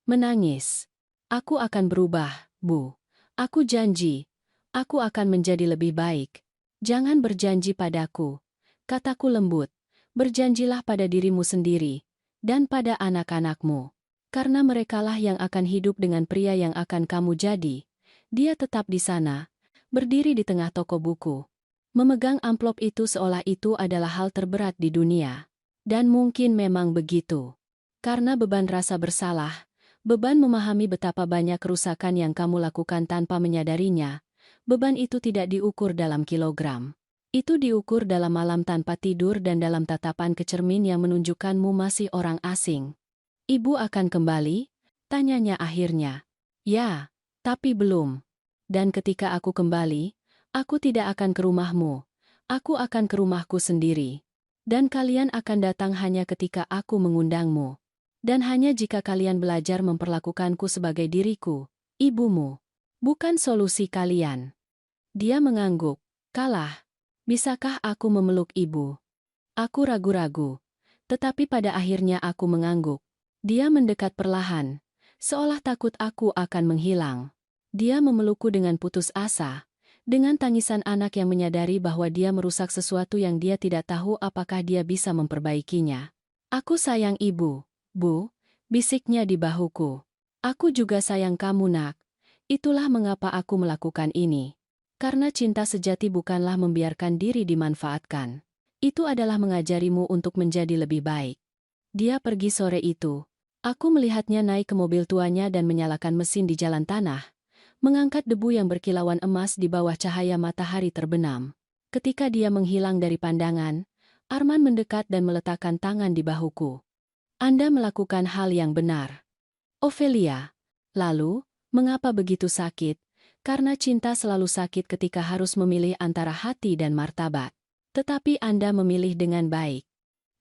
Menangis. Aku akan berubah, Bu. Aku janji. Aku akan menjadi lebih baik. Jangan berjanji padaku. Kataku lembut. Berjanjilah pada dirimu sendiri, dan pada anak-anakmu. Karena merekalah yang akan hidup dengan pria yang akan kamu jadi. Dia tetap di sana, berdiri di tengah toko buku. Memegang amplop itu seolah itu adalah hal terberat di dunia. Dan mungkin memang begitu. Karena beban rasa bersalah, beban memahami betapa banyak kerusakan yang kamu lakukan tanpa menyadarinya, beban itu tidak diukur dalam kilogram. Itu diukur dalam malam tanpa tidur dan dalam tatapan ke cermin yang menunjukkanmu masih orang asing. Ibu akan kembali? Tanyanya akhirnya. Ya, tapi belum. Dan ketika aku kembali, aku tidak akan ke rumahmu. Aku akan ke rumahku sendiri. Dan kalian akan datang hanya ketika aku mengundangmu. Dan hanya jika kalian belajar memperlakukanku sebagai diriku, ibumu. Bukan solusi kalian. Dia mengangguk. Kalah. Bisakah aku memeluk ibu? Aku ragu-ragu. Tetapi pada akhirnya aku mengangguk. Dia mendekat perlahan, seolah takut aku akan menghilang. Dia memelukku dengan putus asa, dengan tangisan anak yang menyadari bahwa dia merusak sesuatu yang dia tidak tahu apakah dia bisa memperbaikinya. Aku sayang ibu, Bu, bisiknya di bahuku. Aku juga sayang kamu, nak. Itulah mengapa aku melakukan ini. Karena cinta sejati bukanlah membiarkan diri dimanfaatkan. Itu adalah mengajarimu untuk menjadi lebih baik. Dia pergi sore itu. Aku melihatnya naik ke mobil tuanya dan menyalakan mesin di jalan tanah, mengangkat debu yang berkilauan emas di bawah cahaya matahari terbenam. Ketika dia menghilang dari pandangan, Arman mendekat dan meletakkan tangan di bahuku. Anda melakukan hal yang benar. Ophelia. Lalu, mengapa begitu sakit? Karena cinta selalu sakit ketika harus memilih antara hati dan martabat. Tetapi Anda memilih dengan baik.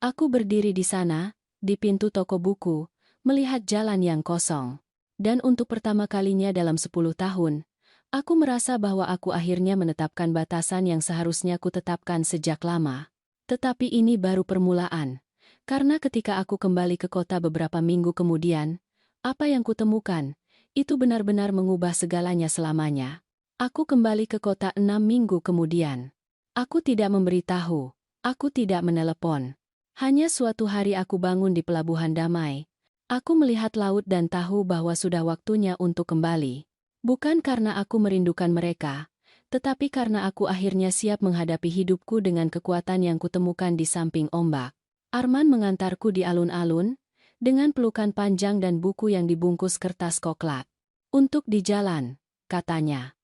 Aku berdiri di sana, di pintu toko buku, melihat jalan yang kosong. Dan untuk pertama kalinya dalam 10 tahun, aku merasa bahwa aku akhirnya menetapkan batasan yang seharusnya ku tetapkan sejak lama. Tetapi ini baru permulaan. Karena ketika aku kembali ke kota beberapa minggu kemudian, apa yang kutemukan, itu benar-benar mengubah segalanya selamanya. Aku kembali ke kota 6 minggu kemudian. Aku tidak memberitahu, aku tidak menelepon. Hanya suatu hari aku bangun di pelabuhan damai. Aku melihat laut dan tahu bahwa sudah waktunya untuk kembali. Bukan karena aku merindukan mereka, tetapi karena aku akhirnya siap menghadapi hidupku dengan kekuatan yang kutemukan di samping ombak. Arman mengantarku di alun-alun, dengan pelukan panjang dan buku yang dibungkus kertas koklat. Untuk di jalan, katanya.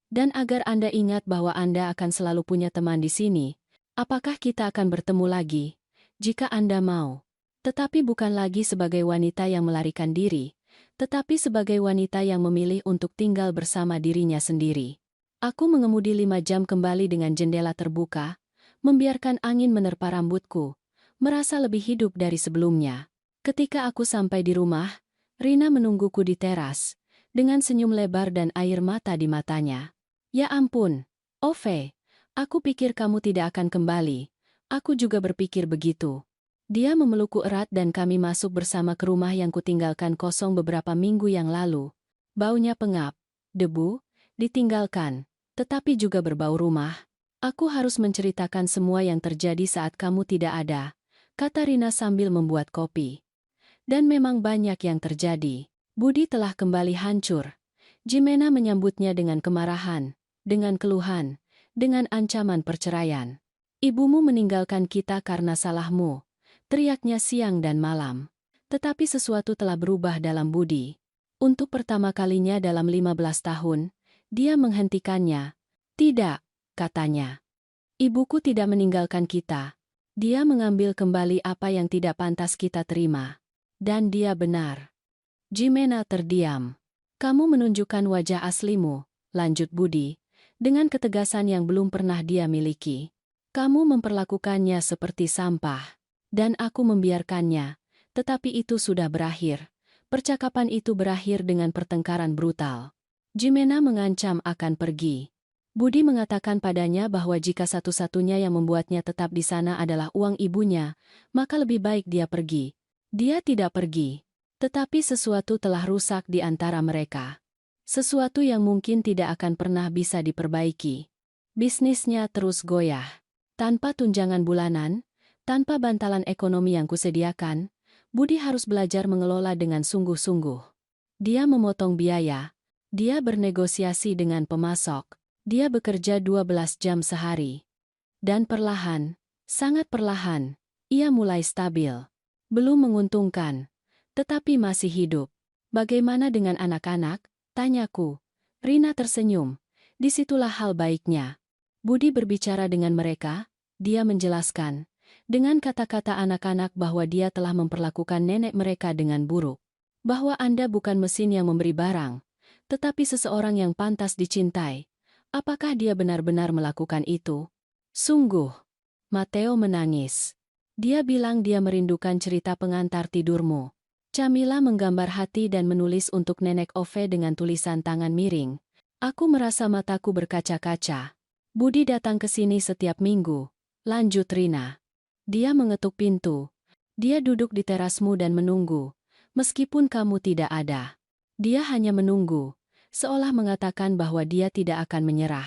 Dan agar Anda ingat bahwa Anda akan selalu punya teman di sini, apakah kita akan bertemu lagi? Jika Anda mau. Tetapi bukan lagi sebagai wanita yang melarikan diri, tetapi sebagai wanita yang memilih untuk tinggal bersama dirinya sendiri. Aku mengemudi 5 jam kembali dengan jendela terbuka, membiarkan angin menerpa rambutku, merasa lebih hidup dari sebelumnya. Ketika aku sampai di rumah, Rina menungguku di teras, dengan senyum lebar dan air mata di matanya. Ya ampun, Ove, aku pikir kamu tidak akan kembali. Aku juga berpikir begitu. Dia memelukku erat dan kami masuk bersama ke rumah yang kutinggalkan kosong beberapa minggu yang lalu. Baunya pengap, debu, ditinggalkan, tetapi juga berbau rumah. Aku harus menceritakan semua yang terjadi saat kamu tidak ada, kata Rina sambil membuat kopi. Dan memang banyak yang terjadi. Budi telah kembali hancur. Jimena menyambutnya dengan kemarahan, dengan keluhan, dengan ancaman perceraian. Ibumu meninggalkan kita karena salahmu. Teriaknya siang dan malam. Tetapi sesuatu telah berubah dalam Budi. Untuk pertama kalinya dalam 15 tahun, dia menghentikannya. Tidak, katanya. Ibuku tidak meninggalkan kita. Dia mengambil kembali apa yang tidak pantas kita terima. Dan dia benar. Jimena terdiam. Kamu menunjukkan wajah aslimu, lanjut Budi, dengan ketegasan yang belum pernah dia miliki. Kamu memperlakukannya seperti sampah. Dan aku membiarkannya, tetapi itu sudah berakhir. Percakapan itu berakhir dengan pertengkaran brutal. Jimena mengancam akan pergi. Budi mengatakan padanya bahwa jika satu-satunya yang membuatnya tetap di sana adalah uang ibunya, maka lebih baik dia pergi. Dia tidak pergi. Tetapi sesuatu telah rusak di antara mereka. Sesuatu yang mungkin tidak akan pernah bisa diperbaiki. Bisnisnya terus goyah. Tanpa tunjangan bulanan, Tanpa bantalan ekonomi yang kusediakan, Budi harus belajar mengelola dengan sungguh-sungguh. Dia memotong biaya, dia bernegosiasi dengan pemasok, dia bekerja 12 jam sehari. Dan perlahan, sangat perlahan, ia mulai stabil. Belum menguntungkan, tetapi masih hidup. Bagaimana dengan anak-anak? Tanyaku. Rina tersenyum. Disitulah hal baiknya. Budi berbicara dengan mereka, dia menjelaskan, dengan kata-kata anak-anak bahwa dia telah memperlakukan nenek mereka dengan buruk. Bahwa Anda bukan mesin yang memberi barang, tetapi seseorang yang pantas dicintai. Apakah dia benar-benar melakukan itu? Sungguh. Matteo menangis. Dia bilang dia merindukan cerita pengantar tidurmu. Camilla menggambar hati dan menulis untuk nenek Ove dengan tulisan tangan miring. Aku merasa mataku berkaca-kaca. Budi datang ke sini setiap minggu. Lanjut Rina. Dia mengetuk pintu. Dia duduk di terasmu dan menunggu. Meskipun kamu tidak ada. Dia hanya menunggu. Seolah mengatakan bahwa dia tidak akan menyerah.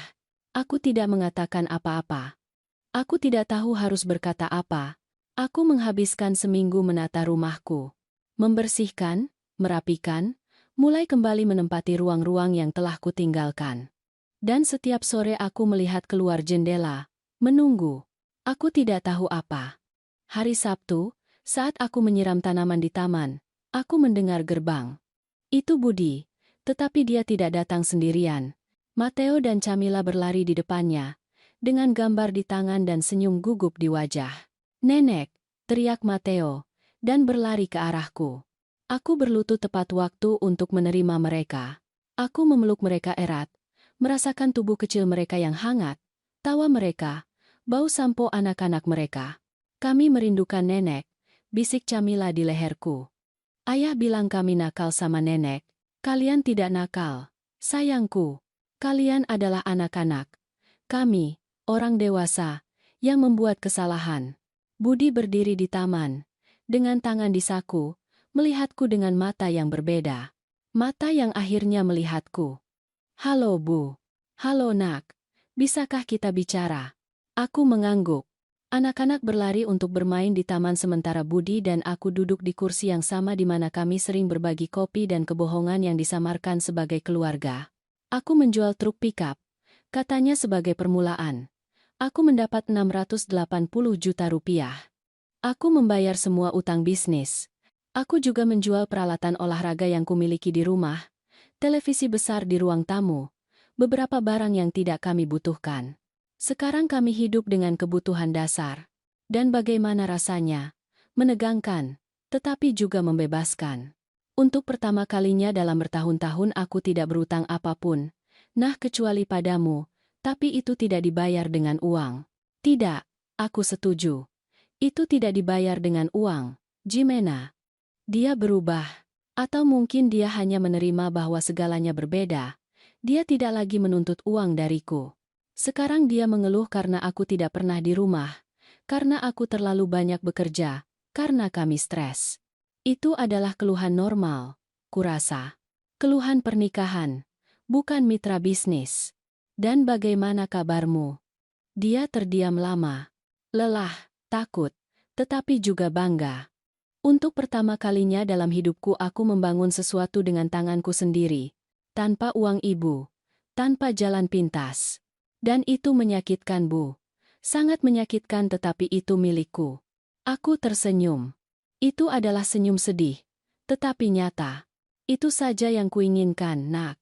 Aku tidak mengatakan apa-apa. Aku tidak tahu harus berkata apa. Aku menghabiskan seminggu menata rumahku. Membersihkan, merapikan, mulai kembali menempati ruang-ruang yang telah kutinggalkan. Dan setiap sore aku melihat keluar jendela, menunggu. Aku tidak tahu apa. Hari Sabtu, saat aku menyiram tanaman di taman, aku mendengar gerbang. Itu Budi, tetapi dia tidak datang sendirian. Matteo dan Camilla berlari di depannya, dengan gambar di tangan dan senyum gugup di wajah. Nenek, teriak Matteo, dan berlari ke arahku. Aku berlutut tepat waktu untuk menerima mereka. Aku memeluk mereka erat, merasakan tubuh kecil mereka yang hangat, tawa mereka, bau sampo anak-anak mereka. Kami merindukan nenek, bisik Camilla di leherku. Ayah bilang kami nakal sama nenek. Kalian tidak nakal. Sayangku, kalian adalah anak-anak. Kami, orang dewasa, yang membuat kesalahan. Budi berdiri di taman, dengan tangan di saku, melihatku dengan mata yang berbeda. Mata yang akhirnya melihatku. Halo Bu. Halo nak. Bisakah kita bicara? Aku mengangguk. Anak-anak berlari untuk bermain di taman sementara Budi dan aku duduk di kursi yang sama di mana kami sering berbagi kopi dan kebohongan yang disamarkan sebagai keluarga. Aku menjual truk pickup, katanya sebagai permulaan. Aku mendapat 680 juta rupiah. Aku membayar semua utang bisnis. Aku juga menjual peralatan olahraga yang kumiliki di rumah, televisi besar di ruang tamu, beberapa barang yang tidak kami butuhkan. Sekarang kami hidup dengan kebutuhan dasar. Dan bagaimana rasanya? Menegangkan, tetapi juga membebaskan. Untuk pertama kalinya dalam bertahun-tahun aku tidak berutang apapun. Nah kecuali padamu, tapi itu tidak dibayar dengan uang. Tidak, aku setuju. Itu tidak dibayar dengan uang, Jimena. Dia berubah. Atau mungkin dia hanya menerima bahwa segalanya berbeda. Dia tidak lagi menuntut uang dariku. Sekarang dia mengeluh karena aku tidak pernah di rumah, karena aku terlalu banyak bekerja, karena kami stres. Itu adalah keluhan normal, kurasa. Keluhan pernikahan, bukan mitra bisnis. Dan bagaimana kabarmu? Dia terdiam lama. Lelah, takut, tetapi juga bangga. Untuk pertama kalinya dalam hidupku aku membangun sesuatu dengan tanganku sendiri, tanpa uang ibu, tanpa jalan pintas. Dan itu menyakitkan Bu. Sangat menyakitkan tetapi itu milikku. Aku tersenyum. Itu adalah senyum sedih. Tetapi nyata. Itu saja yang kuinginkan, nak.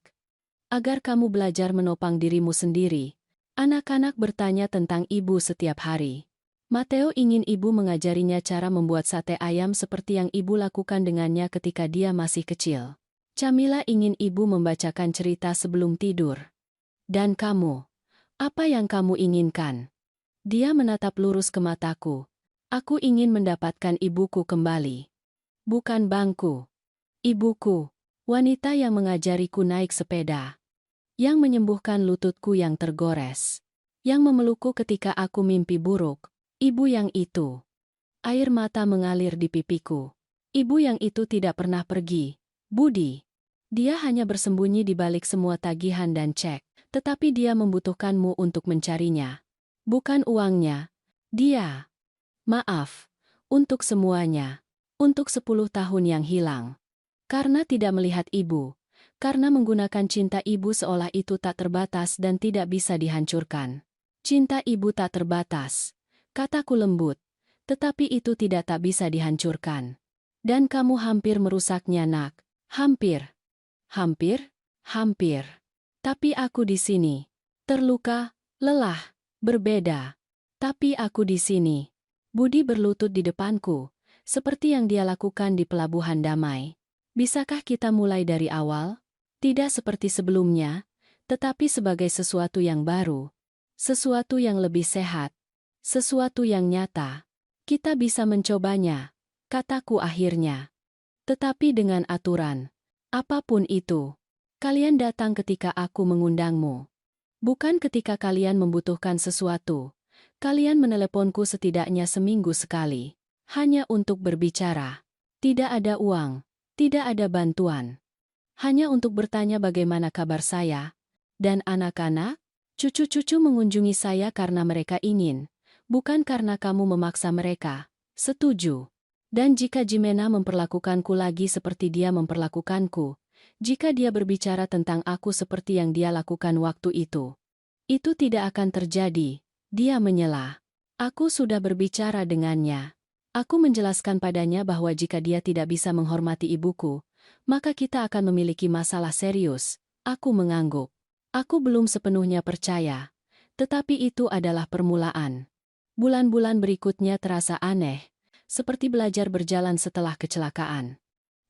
Agar kamu belajar menopang dirimu sendiri. Anak-anak bertanya tentang ibu setiap hari. Matteo ingin ibu mengajarinya cara membuat sate ayam seperti yang ibu lakukan dengannya ketika dia masih kecil. Camilla ingin ibu membacakan cerita sebelum tidur. Dan kamu? Apa yang kamu inginkan? Dia menatap lurus ke mataku. Aku ingin mendapatkan ibuku kembali. Bukan bangku. Ibuku, wanita yang mengajariku naik sepeda. Yang menyembuhkan lututku yang tergores. Yang memelukku ketika aku mimpi buruk. Ibu yang itu. Air mata mengalir di pipiku. Ibu yang itu tidak pernah pergi. Budi. Dia hanya bersembunyi di balik semua tagihan dan cek. Tetapi dia membutuhkanmu untuk mencarinya. Bukan uangnya. Dia. Maaf. Untuk semuanya. Untuk 10 tahun yang hilang. Karena tidak melihat ibu. Karena menggunakan cinta ibu seolah itu tak terbatas dan tidak bisa dihancurkan. Cinta ibu tak terbatas. Kataku lembut. Tetapi itu tak bisa dihancurkan. Dan kamu hampir merusaknya, nak. Hampir. Hampir? Hampir. Tapi aku di sini. Terluka, lelah, berbeda. Tapi aku di sini. Budi berlutut di depanku, seperti yang dia lakukan di Pelabuhan Damai. Bisakah kita mulai dari awal? Tidak seperti sebelumnya, tetapi sebagai sesuatu yang baru. Sesuatu yang lebih sehat. Sesuatu yang nyata. Kita bisa mencobanya, kataku akhirnya. Tetapi dengan aturan. Apapun itu. Kalian datang ketika aku mengundangmu. Bukan ketika kalian membutuhkan sesuatu. Kalian meneleponku setidaknya seminggu sekali. Hanya untuk berbicara. Tidak ada uang. Tidak ada bantuan. Hanya untuk bertanya bagaimana kabar saya. Dan anak-anak? Cucu-cucu mengunjungi saya karena mereka ingin. Bukan karena kamu memaksa mereka. Setuju. Dan jika Jimena memperlakukanku lagi seperti dia memperlakukanku. Jika dia berbicara tentang aku seperti yang dia lakukan waktu itu tidak akan terjadi. Dia menyela. Aku sudah berbicara dengannya. Aku menjelaskan padanya bahwa jika dia tidak bisa menghormati ibuku, maka kita akan memiliki masalah serius. Aku mengangguk. Aku belum sepenuhnya percaya. Tetapi itu adalah permulaan. Bulan-bulan berikutnya terasa aneh, seperti belajar berjalan setelah kecelakaan.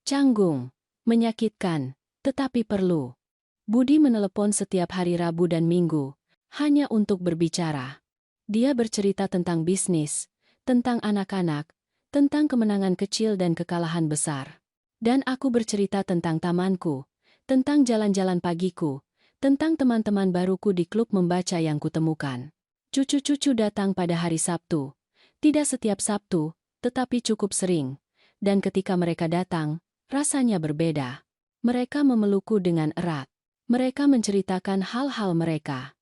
Canggung, menyakitkan, tetapi perlu. Budi menelepon setiap hari Rabu dan Minggu, hanya untuk berbicara. Dia bercerita tentang bisnis, tentang anak-anak, tentang kemenangan kecil dan kekalahan besar. Dan aku bercerita tentang tamanku, tentang jalan-jalan pagiku, tentang teman-teman baruku di klub membaca yang kutemukan. Cucu-cucu datang pada hari Sabtu. Tidak setiap Sabtu, tetapi cukup sering. Dan ketika mereka datang, rasanya berbeda. Mereka memelukku dengan erat. Mereka menceritakan hal-hal mereka.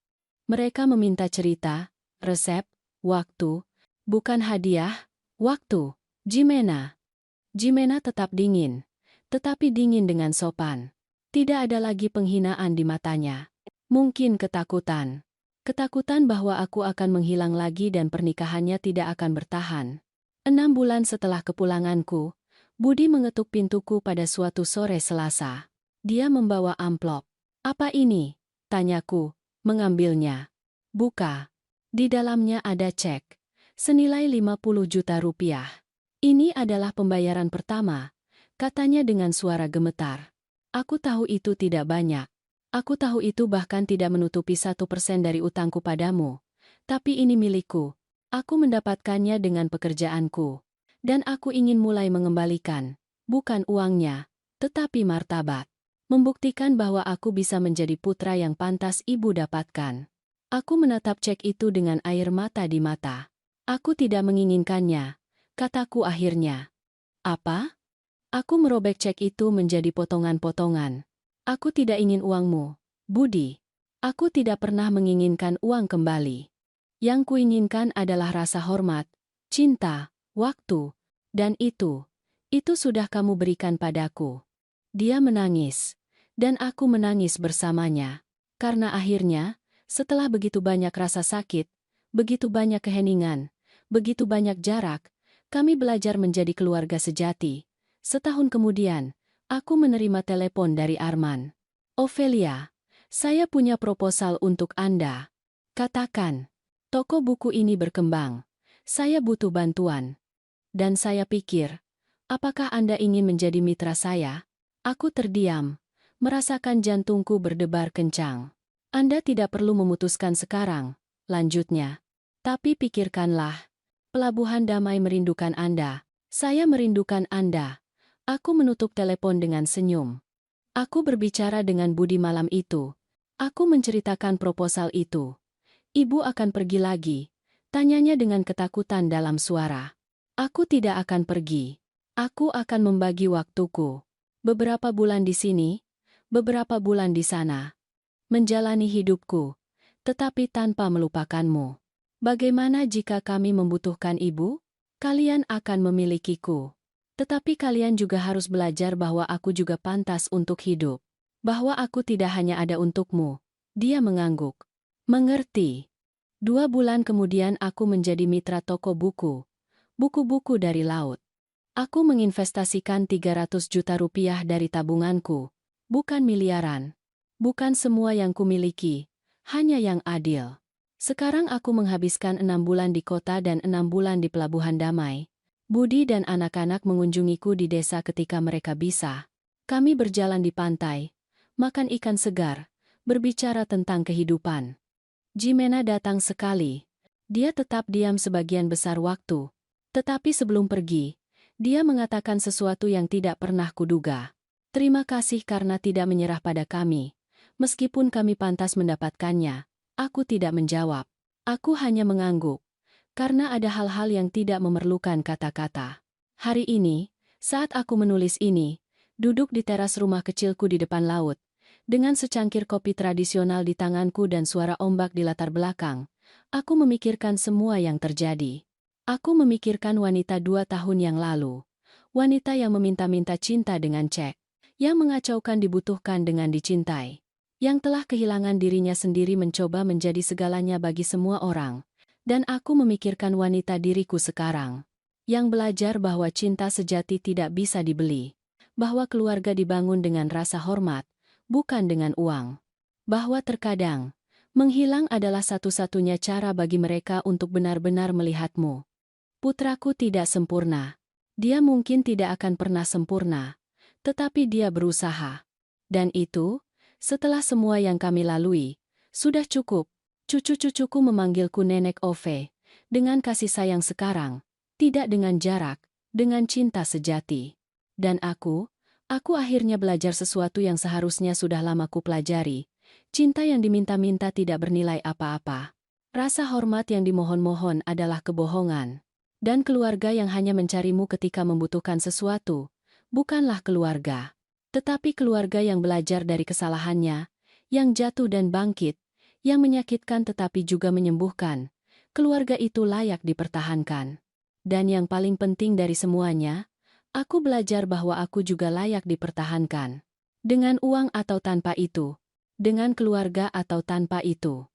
Mereka meminta cerita, resep, waktu, bukan hadiah, waktu. Jimena. Jimena tetap dingin, tetapi dingin dengan sopan. Tidak ada lagi penghinaan di matanya. Mungkin ketakutan. Ketakutan bahwa aku akan menghilang lagi dan pernikahannya tidak akan bertahan. 6 bulan setelah kepulanganku, Budi mengetuk pintuku pada suatu sore Selasa. Dia membawa amplop. Apa ini? Tanyaku, mengambilnya. Buka. Di dalamnya ada cek. Senilai 50 juta rupiah. Ini adalah pembayaran pertama, katanya dengan suara gemetar. Aku tahu itu tidak banyak. Aku tahu itu bahkan tidak menutupi 1% dari utangku padamu. Tapi ini milikku. Aku mendapatkannya dengan pekerjaanku. Dan aku ingin mulai mengembalikan, bukan uangnya, tetapi martabat. Membuktikan bahwa aku bisa menjadi putra yang pantas ibu dapatkan. Aku menatap cek itu dengan air mata di mata. Aku tidak menginginkannya, kataku akhirnya. Apa? Aku merobek cek itu menjadi potongan-potongan. Aku tidak ingin uangmu, Budi. Aku tidak pernah menginginkan uang kembali. Yang kuinginkan adalah rasa hormat, cinta, waktu, dan itu sudah kamu berikan padaku. Dia menangis, dan aku menangis bersamanya. Karena akhirnya, setelah begitu banyak rasa sakit, begitu banyak keheningan, begitu banyak jarak, kami belajar menjadi keluarga sejati. Setahun kemudian, aku menerima telepon dari Arman. Ophelia, saya punya proposal untuk Anda. Katakan, toko buku ini berkembang. Saya butuh bantuan. Dan saya pikir, apakah Anda ingin menjadi mitra saya? Aku terdiam, merasakan jantungku berdebar kencang. Anda tidak perlu memutuskan sekarang, lanjutnya. Tapi pikirkanlah. Pelabuhan Damai merindukan Anda. Saya merindukan Anda. Aku menutup telepon dengan senyum. Aku berbicara dengan Budi malam itu. Aku menceritakan proposal itu. Ibu akan pergi lagi. Tanyanya dengan ketakutan dalam suara. Aku tidak akan pergi. Aku akan membagi waktuku. Beberapa bulan di sini, beberapa bulan di sana. Menjalani hidupku, tetapi tanpa melupakanmu. Bagaimana jika kami membutuhkan ibu? Kalian akan memilikiku. Tetapi kalian juga harus belajar bahwa aku juga pantas untuk hidup. Bahwa aku tidak hanya ada untukmu. Dia mengangguk. Mengerti. 2 bulan kemudian aku menjadi mitra toko buku. Buku-buku dari laut. Aku menginvestasikan 300 juta rupiah dari tabunganku. Bukan miliaran. Bukan semua yang kumiliki. Hanya yang adil. Sekarang aku menghabiskan 6 bulan di kota dan 6 bulan di Pelabuhan Damai. Budi dan anak-anak mengunjungiku di desa ketika mereka bisa. Kami berjalan di pantai, makan ikan segar, berbicara tentang kehidupan. Jimena datang sekali. Dia tetap diam sebagian besar waktu. Tetapi sebelum pergi, dia mengatakan sesuatu yang tidak pernah kuduga. Terima kasih karena tidak menyerah pada kami. Meskipun kami pantas mendapatkannya, aku tidak menjawab. Aku hanya mengangguk. Karena ada hal-hal yang tidak memerlukan kata-kata. Hari ini, saat aku menulis ini, duduk di teras rumah kecilku di depan laut, dengan secangkir kopi tradisional di tanganku dan suara ombak di latar belakang, aku memikirkan semua yang terjadi. Aku memikirkan wanita 2 tahun yang lalu. Wanita yang meminta-minta cinta dengan cek. Yang mengacaukan dibutuhkan dengan dicintai. Yang telah kehilangan dirinya sendiri mencoba menjadi segalanya bagi semua orang. Dan aku memikirkan wanita diriku sekarang. Yang belajar bahwa cinta sejati tidak bisa dibeli. Bahwa keluarga dibangun dengan rasa hormat, bukan dengan uang. Bahwa terkadang, menghilang adalah satu-satunya cara bagi mereka untuk benar-benar melihatmu. Putraku tidak sempurna. Dia mungkin tidak akan pernah sempurna. Tetapi dia berusaha. Dan itu, setelah semua yang kami lalui, sudah cukup. Cucu-cucuku memanggilku Nenek Ove, dengan kasih sayang sekarang, tidak dengan jarak, dengan cinta sejati. Dan aku akhirnya belajar sesuatu yang seharusnya sudah lama kupelajari. Cinta yang diminta-minta tidak bernilai apa-apa. Rasa hormat yang dimohon-mohon adalah kebohongan. Dan keluarga yang hanya mencarimu ketika membutuhkan sesuatu, bukanlah keluarga. Tetapi keluarga yang belajar dari kesalahannya, yang jatuh dan bangkit, yang menyakitkan tetapi juga menyembuhkan, keluarga itu layak dipertahankan. Dan yang paling penting dari semuanya, aku belajar bahwa aku juga layak dipertahankan. Dengan uang atau tanpa itu, dengan keluarga atau tanpa itu,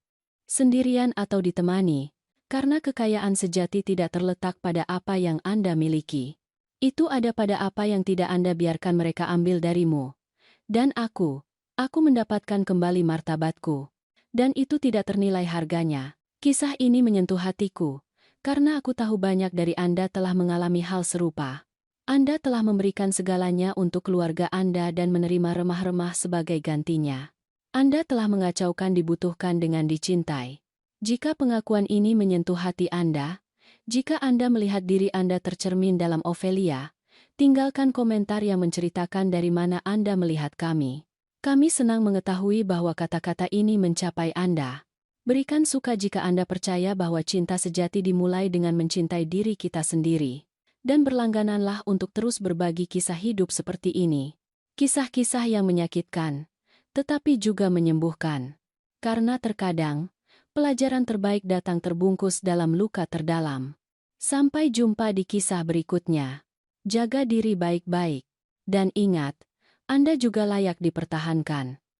sendirian atau ditemani, karena kekayaan sejati tidak terletak pada apa yang Anda miliki. Itu ada pada apa yang tidak Anda biarkan mereka ambil darimu. Dan aku mendapatkan kembali martabatku. Dan itu tidak ternilai harganya. Kisah ini menyentuh hatiku, karena aku tahu banyak dari Anda telah mengalami hal serupa. Anda telah memberikan segalanya untuk keluarga Anda dan menerima remah-remah sebagai gantinya. Anda telah mengacaukan dibutuhkan dengan dicintai. Jika pengakuan ini menyentuh hati Anda, jika Anda melihat diri Anda tercermin dalam Ophelia, tinggalkan komentar yang menceritakan dari mana Anda melihat kami. Kami senang mengetahui bahwa kata-kata ini mencapai Anda. Berikan suka jika Anda percaya bahwa cinta sejati dimulai dengan mencintai diri kita sendiri. Dan berlanggananlah untuk terus berbagi kisah hidup seperti ini. Kisah-kisah yang menyakitkan, tetapi juga menyembuhkan. Karena terkadang, pelajaran terbaik datang terbungkus dalam luka terdalam. Sampai jumpa di kisah berikutnya. Jaga diri baik-baik. Dan ingat, Anda juga layak dipertahankan.